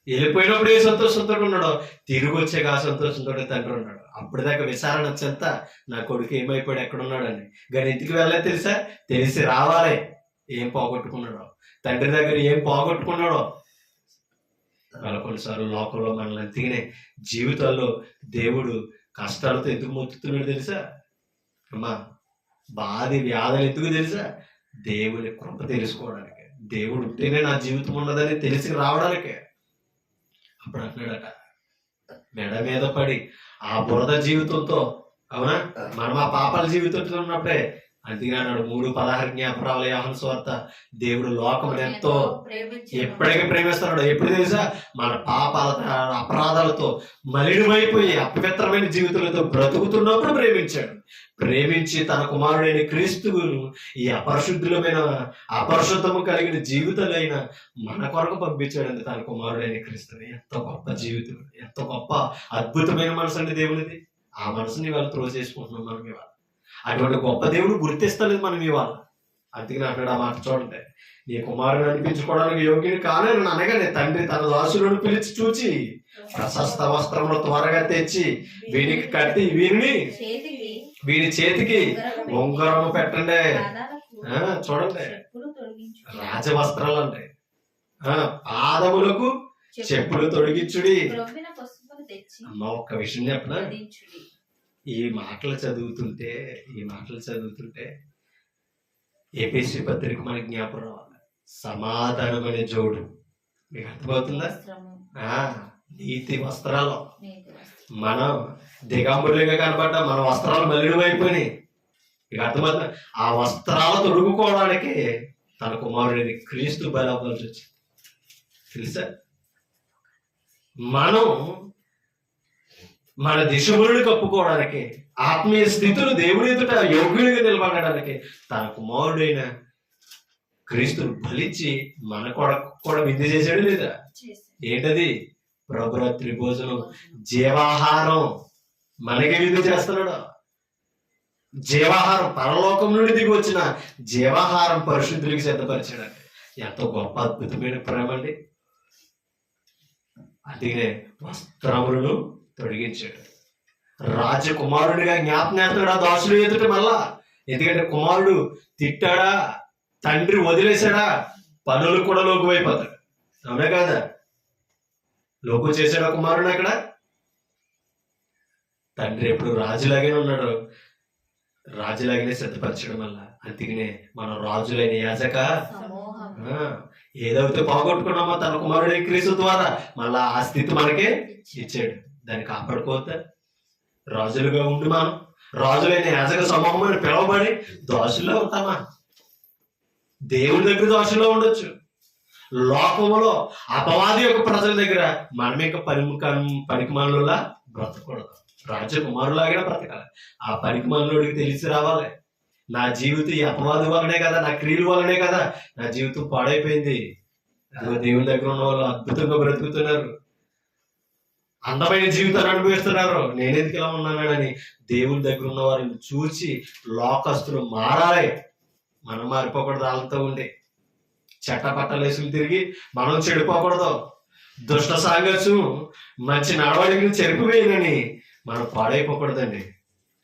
వెళ్ళిపోయినప్పుడు ఏ సంతోషంతో ఉన్నాడో, తిరిగి వచ్చాక ఆ సంతోషంతో తండ్రి ఉన్నాడు. అప్పటిదాకా విచారణ వచ్చేంత నా కొడుకు ఏమైపోయాడు, ఎక్కడున్నాడని. కానీ ఇంటికి వెళ్ళలేదు తెలుసా? తెలిసి రావాలి ఏం పోగొట్టుకున్నాడో, తండ్రి దగ్గర ఏం పోగొట్టుకున్నాడో. కొన్నిసార్లు లోకంలో మనల్ని అంతగానే జీవితాల్లో దేవుడు కష్టాలతో ఎందుకు మొత్తుతున్నాడు తెలుసా? అమ్మా, బాధ వ్యాధులు ఎందుకు తెలుసా? దేవుని కృప తెలుసుకోవడానికి. దేవుడు ఉంటేనే నా జీవితం ఉన్నదని తెలిసి రావడానికే. అప్పుడు అంటున్నాడట, మెడ మీద పడి ఆ బురద జీవితంతో అవునా? మనం ఆ పాపాల జీవితంలో ఉన్నప్పుడే అందుకని అన్నాడు 3:16 జ్ఞాపకాలు యోహాను సువార్త, దేవుడు లోకమును ఎంతో ఎప్పటికీ ప్రేమిస్తున్నాడు. ఎప్పుడు తెలుసా? మన పాపాల అపరాధాలతో మలినమైపోయి అపవిత్రమైన జీవితాలతో బ్రతుకుతున్నప్పుడు ప్రేమించాడు. ప్రేమించి తన కుమారుడైన క్రీస్తువును ఈ అపరిశుద్ధము కలిగిన జీవితాలైన మన కొరకు పంపించాడు. తన కుమారుడైన క్రీస్తుని. ఎంత గొప్ప జీవితం, ఎంత గొప్ప అద్భుతమైన మనసు అండి దేవునిది. ఆ మనసుని ఇవాళ త్రోసేసుకుంటున్నాం మనం. ఇవాళ అటువంటి గొప్ప దేవుడు గుర్తిస్తలేదు మనం ఇవాళ. అందుకని అంటాడు ఆ మాట చూడండి, నీ కుమారుడు అనిపించుకోవడానికి యోగ్యుని కానని అనగానే తండ్రి తన దాసులను పిలిచి చూచి ప్రశస్త వస్త్రములు త్వరగా తెచ్చి వీనికి కట్టి వీని చేతికి ఉంగరము పెట్టండి. చూడండి, రాజవస్త్రాలు అంటే పాదములకు చెప్పులు తొడిగించుడి. అమ్మ ఒక్క విషయం చెప్పనా, ఈ మాటలు చదువుతుంటే ఎఫెసీ పత్రిక మనకి జ్ఞాపకం రావాలి. సమాధానం అనే జోడు మీకు అర్థమవుతుందా? నీతి వస్త్రాలు. మనం దిగంబరులుగా కనబడ్డా మన వస్త్రాలు మలినమైపోయినాయి. మీకు అర్థమవుతుందా? ఆ వస్త్రాలు తొడుగుకోవడానికి తన కుమారుడిని క్రీస్తు బలవ్వాల్సి వచ్చింది. తెలుసా? మనం మన దిశములను కప్పుకోవడానికి, ఆత్మీయ స్థితులు దేవుని ఎదుట యోగ్యునిగా నిలబడడానికి తన కుమారుడైన క్రీస్తును బలిచ్చి మన కొరకు కూడా విందు చేశాడు లేదా? ఏంటది? ప్రభురాత్రి భోజనం, జీవాహారం మనకి విందు చేస్తున్నాడు. జీవాహారం పరలోకం నుండి దిగి వచ్చిన జీవాహారం పరిశుద్ధులకి సిద్ధపరిచాడండి. ఎంతో గొప్ప అద్భుతమైన ప్రేమ అండి. అందుకనే వస్త్రములను తొడిగించాడు. రాజకుమారుడిగా జ్ఞాపనేస్తాడు ఆ దాసుడు ఎదుట మళ్ళా. ఎందుకంటే కుమారుడు తిట్టాడా, తండ్రి వదిలేశాడా, పనులు కూడా లోకు అయిపోతాడు. అవునా కదా? లోకు చేశాడు కుమారుడు. అక్కడ తండ్రి ఎప్పుడు రాజులాగానే ఉన్నాడు, రాజులాగానే సిద్ధపరచడం వల్ల. అందుకనే మనం రాజులైన యాజక ఏదైతే పోగొట్టుకున్నామో తన కుమారుడు క్రీస్తు ద్వారా మళ్ళా ఆ స్థితి మనకే ఇచ్చాడు. దాన్ని కాపాడుకోవద్దా? రాజులుగా ఉండి మనం రాజులైన యాజక సమూహం అని పిలవబడి దోషుల్లో ఉంటామా? దేవుడి దగ్గర దోషుల్లో ఉండొచ్చు. లోకములో అపవాది యొక్క ప్రజల దగ్గర మనం ఇంకా పనికిమానులా బ్రతకూడదు. రాజకుమారులాగా బ్రతకాలి. ఆ పనికిమానుడికి తెలిసి రావాలి, నా జీవితం ఈ అపవాది వల్లనే కదా, నా క్రియల వల్లనే కదా నా జీవితం పాడైపోయింది. దేవుని దగ్గర ఉన్న వాళ్ళు అద్భుతంగా బ్రతుకుతున్నారు, అందమైన జీవితాన్ని అనుభవిస్తున్నారు, నేనెందుకు ఇలా ఉన్నానని దేవుని దగ్గర ఉన్న వారిని చూసి లోకస్తులు మారాలి. మనం మారిపోకూడదు. వాళ్ళతో ఉండి చట్టపట్టలేసులు తిరిగి మనం చెడిపోకూడదు. దుష్ట సాంగత్యం మంచి నడవడికి చెరిపివేయనని మనం పాడైపోకూడదండి.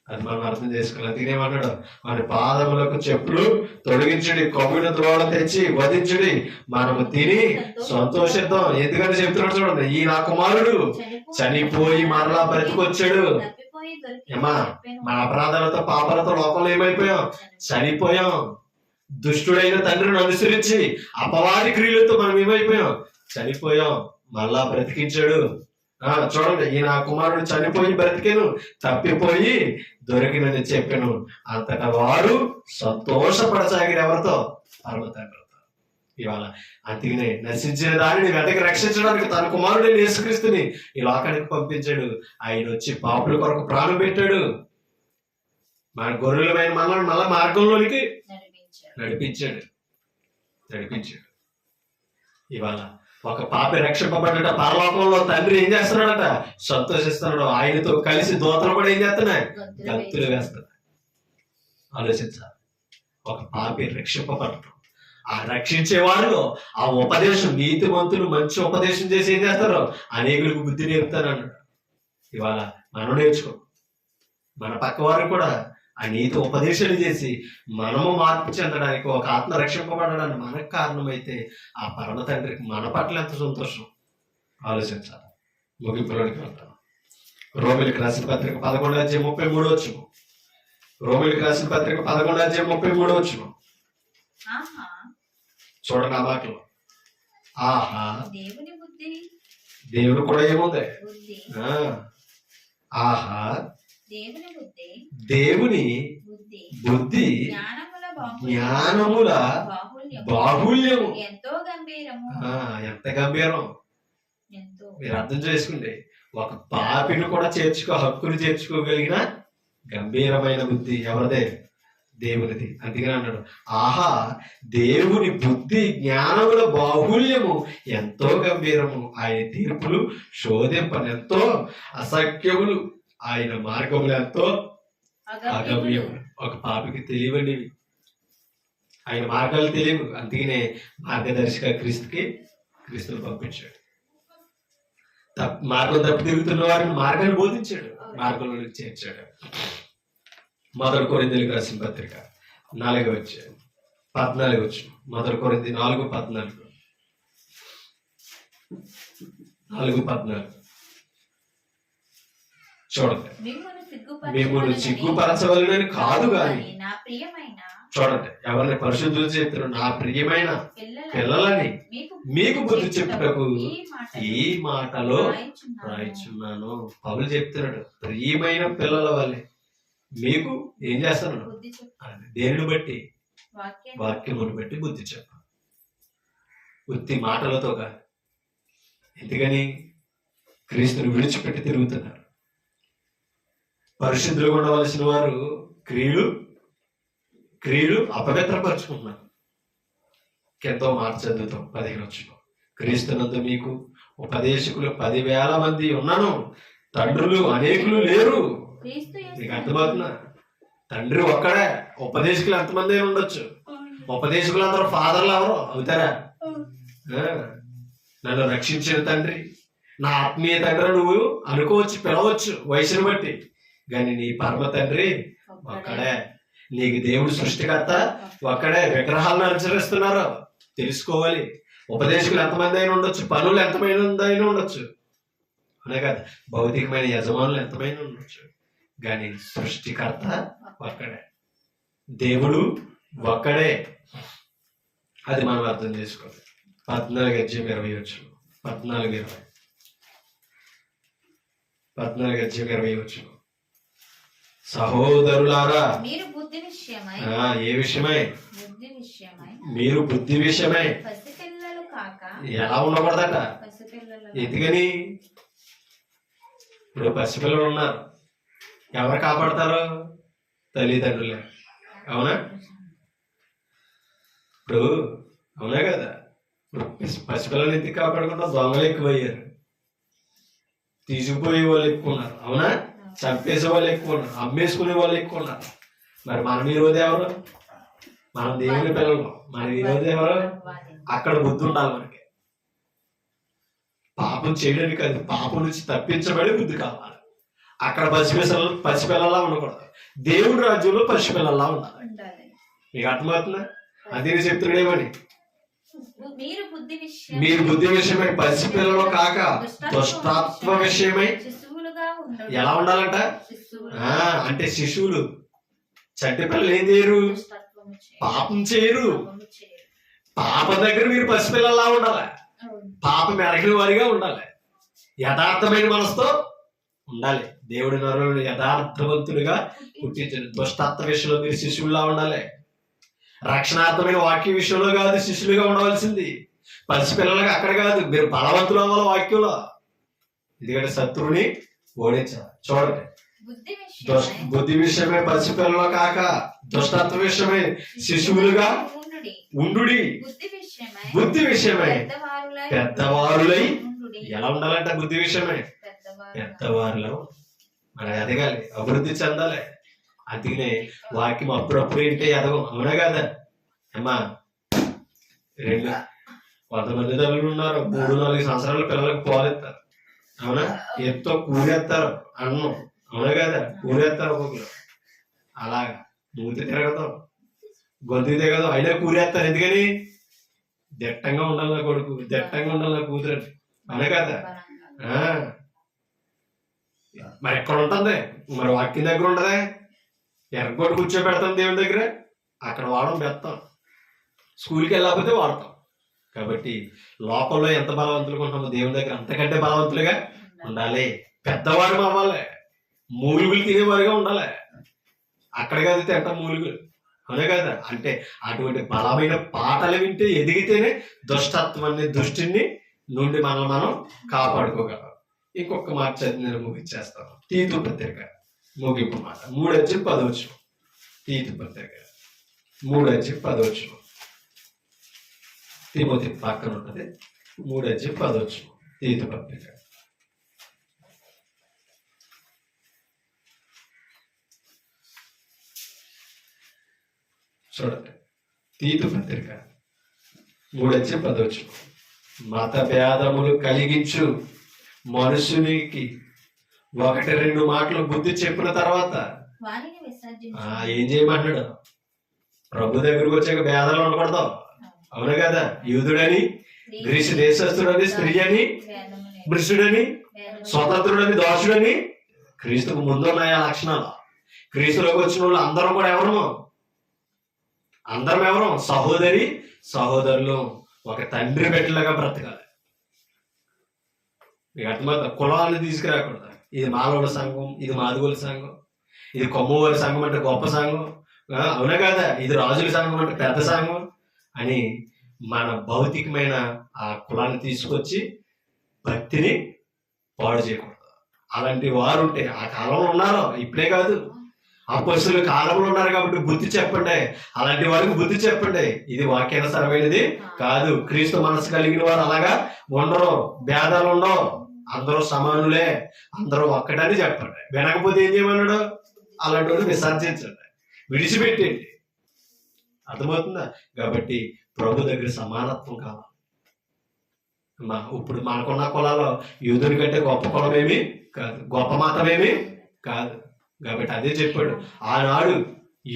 అది మనం అర్థం చేసుకోవాలి. అందుకేమన్నాడు, మన పాదములకు చెప్పులు తొలగించుడి, కొమ్మిన ద్రోవలు తెచ్చి వధించుడి, మనము తిని సంతోషిద్దాం. ఎందుకంటే చెప్తున్నాడు చూడండి, ఈ నా కుమారుడు చనిపోయి మరలా బ్రతికొచ్చాడు. ఏమా మన అపరాధాలతో పాపాలతో లోకంలో ఏమైపోయాం? చనిపోయాం. దుష్టుడైన తండ్రిని అనుసరించి అపవాది క్రియలతో మనం ఏమైపోయాం? చనిపోయాం. మళ్ళా బ్రతికించాడు. చూడండి, ఈ నా కుమారుడు చనిపోయి బ్రతికెను, తప్పిపోయి దొరికినని చెప్పాను. అంతటా వారు సంతోషపడసాగిరు. ఎవరితో? పరమ తండ్రితో. ఇవాళ అందుకనే నశించిన దానిని వెతకి రక్షించడానికి తన కుమారుడైన యేసుక్రీస్తుని ఈ లోకానికి పంపించాడు. ఆయన వచ్చి పాపుల కొరకు ప్రాణం పెట్టాడు. మన గొర్రెలమైన మనల్ని మళ్ళా మార్గంలోనికి నడిపించాడు. ఇవాళ ఒక పాపి రక్షింపబడ్డట పరలోకంలో తండ్రి ఏం చేస్తున్నాడట? సంతోషిస్తున్నాడు. ఆయనతో కలిసి దూతలు కూడా ఏం చేస్తున్నాయి? గంతులు వేస్తున్నాయి. ఆలోచించాలి. ఒక పాపి రక్షింపబడటం, ఆ రక్షించే వారిలో ఆ ఉపదేశం, నీతిమంతులు మంచి ఉపదేశం చేసి ఏం చేస్తారు? అనేకులకు బుద్ధి నేర్పుతానన్నాడు. ఇవాళ మనం నేర్చుకో, మన పక్క వారు కూడా ఆ నీతి ఉపదేశాలు చేసి మనము మార్పు చెందడానికి, ఒక ఆత్మ రక్షింపబడడానికి మనకు కారణమైతే ఆ పరమ తండ్రికి మన పట్ల ఎంత సంతోషం. ఆలోచించాలి. ముగింపులోనికి వెళ్తాను. రోమిలికి రాసిన పత్రిక 11:33. రోమిలికి రాసిన పత్రిక 11:33. చూడండి ఆ మాటలు. ఆహా, దేవుడు కూడా ఏముంది? ఆహా, దేవుని బుద్ధి దేవుని బుద్ధి బుద్ధి జ్ఞానముల జ్ఞానముల బాహుల్యము. ఎంతో గంభీరము. ఎంత గంభీరం ఎంతో మీరు అర్థం చేసుకోండి. ఒక పాపిని కూడా హక్కును చేర్చుకోగలిగిన గంభీరమైన బుద్ధి ఎవరిదే? దేవునిది. అందుకని అన్నాడు, ఆహా దేవుని బుద్ధి జ్ఞానముల బాహుల్యము ఎంతో గంభీరము. ఆయన తీర్పులు శోధింపనెంతో అసఖ్యములు. ఆయన మార్గములు ఎంతో అగమ్యము. ఒక పాపికి తెలియవండి ఆయన మార్గాలు తెలియవు. అందుకనే మార్గదర్శిగా క్రీస్తుని పంపించాడు. మార్గం తప్పు తిరుగుతున్న వారిని మార్గాన్ని బోధించాడు, మార్గంలోకి చేర్చాడు. 1 కొరింథీయులకు రాసిన పత్రిక 4వ అధ్యాయం 14వ వచనం. 1 కొరింథీ 4:14. 4:14 చూడండి. మిమ్మల్ని సిగ్గుపరచవలనని కాదు గాని, నా ప్రియమైన చూడండి ఎవరిని పరిశుద్ధులు చెప్తున్నారు, నా ప్రియమైన పిల్లలని మీకు బుద్ధి చెప్పుటకు ఈ మాటలో రాయిచున్నాను. పౌలు చెప్తున్నాడు, ప్రియమైన పిల్లల వల్లే మీకు ఏం చేస్తున్నాను, దేనిని బట్టి, వాక్యమును బట్టి బుద్ధి చెప్ప, ఉత్తి మాటలతో కాదు. ఎందుకని క్రీస్తుని విడిచిపెట్టి తిరుగుతున్నారు. పరిశుద్ధులుగా ఉండవలసిన వారు క్రియలు అపవిత్రపరుచుకుంటున్నారు. ఎంతో మాట చదువుతాం 15 వచనం. క్రీస్తునందు మీకు ఉపదేశకులు 10,000 మంది ఉన్నాను, తండ్రులు అనేకులు లేరు. మీకు అర్థమవుతున్నా? తండ్రి ఒక్కడే, ఉపదేశకులు ఎంతమంది అయినా ఉండొచ్చు. ఉపదేశకులు అందరూ ఫాదర్లు ఎవరు అవుతారా? నన్ను రక్షించిన తండ్రి, నా ఆత్మీయ తండ్రి నువ్వు అనుకోవచ్చు, పిలవచ్చు వయసును బట్టి. కానీ నీ పరమ తండ్రి ఒక్కడే. నీకు దేవుడు సృష్టికర్త ఒక్కడే. విగ్రహాలను అనుసరిస్తున్నారు తెలుసుకోవాలి. ఉపదేశకులు ఎంతమంది అయినా ఉండొచ్చు, పనులు ఎంతమంది అయినా ఉండొచ్చు, అనే కదా, భౌతికమైన యజమానులు ఎంతమైనా ఉండొచ్చు. కానీ సృష్టికర్త ఒక్కడే, దేవుడు ఒక్కడే. అది మనం అర్థం చేసుకోవాలి. 14:20 వచ్చు. 14:20 వచ్చు. సహోదరులారా, మీరు బుద్ధి విషయమై, ఏ విషయమై? మీరు బుద్ధి విషయమై పసిపిల్లలు కాక ఎలా ఉండకూడదట. ఎందుకని? ఇప్పుడు పసిపిల్లలు ఉన్నారు, ఎవరు కాపాడతారు? తల్లిదండ్రులే. అవునా? ఇప్పుడు అవునా కదా? పసిపిల్లలు ఎందుకు కాపాడకుండా దొంగలు ఎక్కువయ్యారు, తీసుకుపోయే వాళ్ళు ఎక్కువ ఉన్నారు. అవునా? చంపేసే వాళ్ళు ఎక్కువ ఉన్నారు, అమ్మేసుకునే వాళ్ళు ఎక్కువ ఉన్నారు. మరి మనం ఈరోజు ఎవరు? మనం దేవుని పిల్లలు. మన ఈరోజు ఎవరు? అక్కడ బుద్ధి ఉండాలి మనకి. పాపం చేయడానికి కాదు, పాపం నుంచి తప్పించబడి బుద్ధి కావాలి. అక్కడ పసిపిల్లలా ఉండకూడదు, దేవుడి రాజ్యంలో పసిపిల్లలా ఉండాలి. మీకు అర్థమవుతుందా? అదే చెప్తున్నాడేమని, మీరు బుద్ధి విషయమై పసిపిల్లలు కాక దుష్టాత్మ విషయమై ఎలా ఉండాలంట? అంటే శిశువులు, చంటి పిల్లలు ఏం చేయరు, పాపం చేయరు. పాప దగ్గర మీరు పసిపిల్లలా ఉండాలి, పాపం ఎరగిన వారిగా ఉండాలి, యథార్థమైన మనసుతో ఉండాలి. దేవుడి నరులను యథార్థవంతులుగా పుట్టించండి. దుష్టత్వ విషయంలో మీరు శిశువులా ఉండాలి. రక్షణార్థమైన వాక్య విషయంలో కాదు శిష్యులుగా ఉండవలసింది, పసిపిల్లలుగా అక్కడ కాదు. మీరు బలవంతులు అవ్వాలి వాక్యంలో, ఎందుకంటే శత్రువుని ఓడించాలి. చూడండి, బుద్ధి విషయమే పసిపిల్లలు కాక దుష్టత్వ విషయమే శిశువులుగా ఉండుడి. బుద్ధి విషయమై పెద్దవారులై ఎలా ఉండాలంట? బుద్ధి విషయమై పెద్దవారులో మనం ఎదగాలి, అభివృద్ధి చెందాలి. అందుకనే వాక్యం అప్పుడప్పుడు ఏంటి ఎదగం. అవునా కదా అమ్మా? 100 మంది తల్లులు ఉన్నారు, 3-4 సంవత్సరాల పిల్లలకు పాలెత్తారు. అవునా? ఎంతో కూరేస్తారు అన్నం. అవునా కదా? కూరేస్తారు ఒక్కొక్కరు. అలాగా మూతి తిరగతాం, గొంతు దిగదు, అయినా కూరేస్తారు. ఎందుకని? దిట్టంగా ఉండాలి నా కొడుకు, దిట్టంగా ఉండాలి నా కూతురు. అవునా కదా? మరి ఎక్కడ ఉంటుంది? మరి వాక్యం దగ్గర ఉండదే. ఎర్రగొడ్డు కూర్చోబెడతాం దేవుని దగ్గర, అక్కడ వాడడం పెడతాం. స్కూల్కి వెళ్ళకపోతే వాడతాం. కాబట్టి లోకంలో ఎంత బలవంతులుగా ఉంటామో దేవుని దగ్గర అంతకంటే బలవంతులుగా ఉండాలి. పెద్దవాడు అవ్వాలి. మూలుగులు తినేవారుగా ఉండాలి. అక్కడ కాదు తింటాం మూలుగులు, అవునే కదా. అంటే అటువంటి బలమైన పాటలు వింటే ఎదిగితేనే దుష్టత్వాన్ని దుష్టిని నుండి మనల్ని మనం కాపాడుకోగలం. ఇంకొక మాట చదివి నేను ముగించేస్తాను. తీతు పత్రిక ముగింపు మాట 3:10. తీతు పత్రిక 3:10. తిమోతి పక్కన ఉంటుంది. 3:10 తీతు పత్రిక. చూడండి, తీతు పత్రిక 3:10. మత భేదములు కలిగించు మనుషునికి 1-2 మాటలు బుద్ధి చెప్పిన తర్వాత వారిని విసర్జించు. ఏం చేయమంటున్నాడు? ప్రభు దగ్గరకు వచ్చాక భేదాలు ఉండకూడదు, అవును కదా. యూదుడని, గ్రీసు దేశస్థుడని, స్త్రీ అని, మృషుడని, స్వతంత్రుడని, దోషుడని, క్రీస్తుకు ముందున్నాయి ఆ లక్షణాలు. క్రీస్తులోకి వచ్చిన వాళ్ళు అందరం కూడా అందరం ఎవరు? సహోదరి సహోదరులు, ఒక తండ్రి బిడ్డలుగా బ్రతకాలి. మీకు అర్థమవుతుంది. కులాన్ని తీసుకురాకూడదు. ఇది మాలోల సంఘం, ఇది మాదిగోల సంఘం, ఇది కొమ్మవారి సంఘం అంటే గొప్ప సంఘం, అవునా కదా. ఇది రాజుల సంఘం అంటే పెద్ద సంఘం అని మన భౌతికమైన ఆ కులాన్ని తీసుకొచ్చి భక్తిని పాడు చేయకూడదు. అలాంటి వారు ఉంటే ఆ కాలంలో ఉన్నారు, ఇప్పుడే కాదు. అపొస్తలుల కాలంలో ఉన్నారు కాబట్టి బుద్ధి చెప్పండి. అలాంటి వారికి బుద్ధి చెప్పండి. ఇది వాక్యానుసారమైనది కాదు. క్రీస్తు మనసు కలిగిన వారు అలాగా ఉండరు, భేదాలు ఉండవు, అందరూ సమానులే, అందరూ ఒక్కటని చెప్పండి. వినకపోతే ఏం చేయమన్నాడు? అలాంటి వాళ్ళు విసర్జించండి, విడిచిపెట్టండి. అర్థమవుతుందా? కాబట్టి ప్రభు దగ్గర సమానత్వం కావాలి. ఇప్పుడు మనకున్న కులాలు యూదుని కంటే గొప్ప కులం ఏమి కాదు, గొప్ప మతం ఏమి కాదు. కాబట్టి అదే చెప్పాడు ఆనాడు.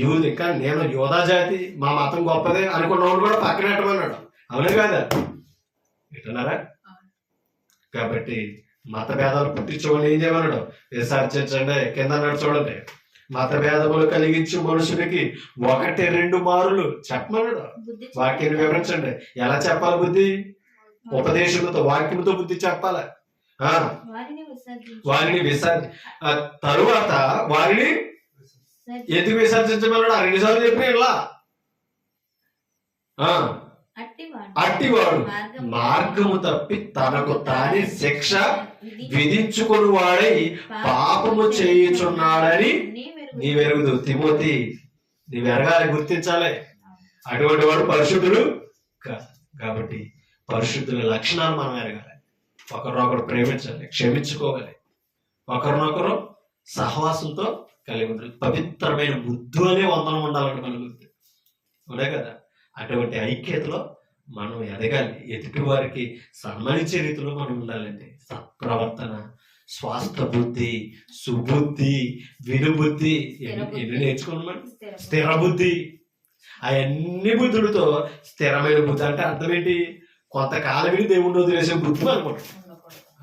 యూదు ఇంకా నేను యోధా జాతి, మా మతం గొప్పదే అనుకున్నవాడు కూడా పక్కనట్టమన్నాడు, అవునే కాదా. వింటున్నారా? కాబట్టి మత భేదాలు పుట్టించుకోవాలి. ఏం చేయమన్నాడు? విసర్జించండి. కింద అన్నాడు చూడండి, మత భేదములు కలిగించి మనుషులకి 1-2 మారులు చెప్పమన్నాడు. వాక్యాన్ని వివరించండి. ఎలా చెప్పాలి బుద్ధి? ఉపదేశంతో, వాక్యంతో బుద్ధి చెప్పాలి. వారిని తరువాత వారిని ఎందుకు విసర్జించమన్నాడు? 2 సార్లు చెప్పిన ఇలా అట్టివాడు మార్గము తప్పి తనకు తానే శిక్ష విధించుకుని వాడై పాపము చేయుచున్నాడని నీవెరుగుదు. తిమోతి, నీవెరగాలి, గుర్తించాలి. అటువంటి వాడు పరిశుద్ధుడు కాదు. కాబట్టి పరిశుద్ధుల లక్షణాలు మనం ఎరగాలి. ఒకరినొకరు ప్రేమించాలి, క్షమించుకోవాలి, ఒకరినొకరు సహవాసంతో కలిగి ఉండాలి. పవిత్రమైన బుద్ధు అనే వందనం ఉండాలంటే మన బుద్ధి, అవునే కదా. అటువంటి ఐక్యతలో మనం ఎదగాలి. ఎదుటి వారికి సన్మానించే రీతిలో మనం ఉండాలండి. సత్ప్రవర్తన, స్వాస్థ బుద్ధి, సుబుద్ధి, వినుబుద్ధి, ఎన్ని నేర్చుకున్నాం. స్థిర బుద్ధి, అవన్నీ బుద్ధులతో స్థిరమైన బుద్ధి అంటే అర్థం ఏంటి? కొంతకాలం విని దేవుణ్ణి వదిలేసే బుద్ధి అనుకుంటాం.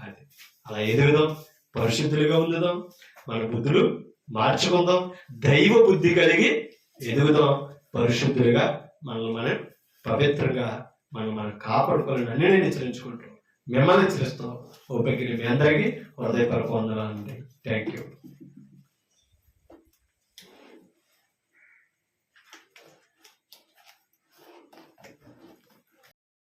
అది అలా ఎదుగుదాం, పరిశుద్ధులుగా ఉందాం, మన బుద్ధులు మార్చుకుందాం, దైవ బుద్ధి కలిగి ఎదుగుదాం, పరిశుద్ధులుగా మనల్ని మనం పవిత్రంగా మనం కాపాడుకోవాలని అన్ని నేను హెచ్చరించుకుంటాం. మిమ్మల్ని హెచ్చరిస్తాం. ఓపిక మీ అందరికీ హృదయపూర్వక వందనాలండి. Thank you.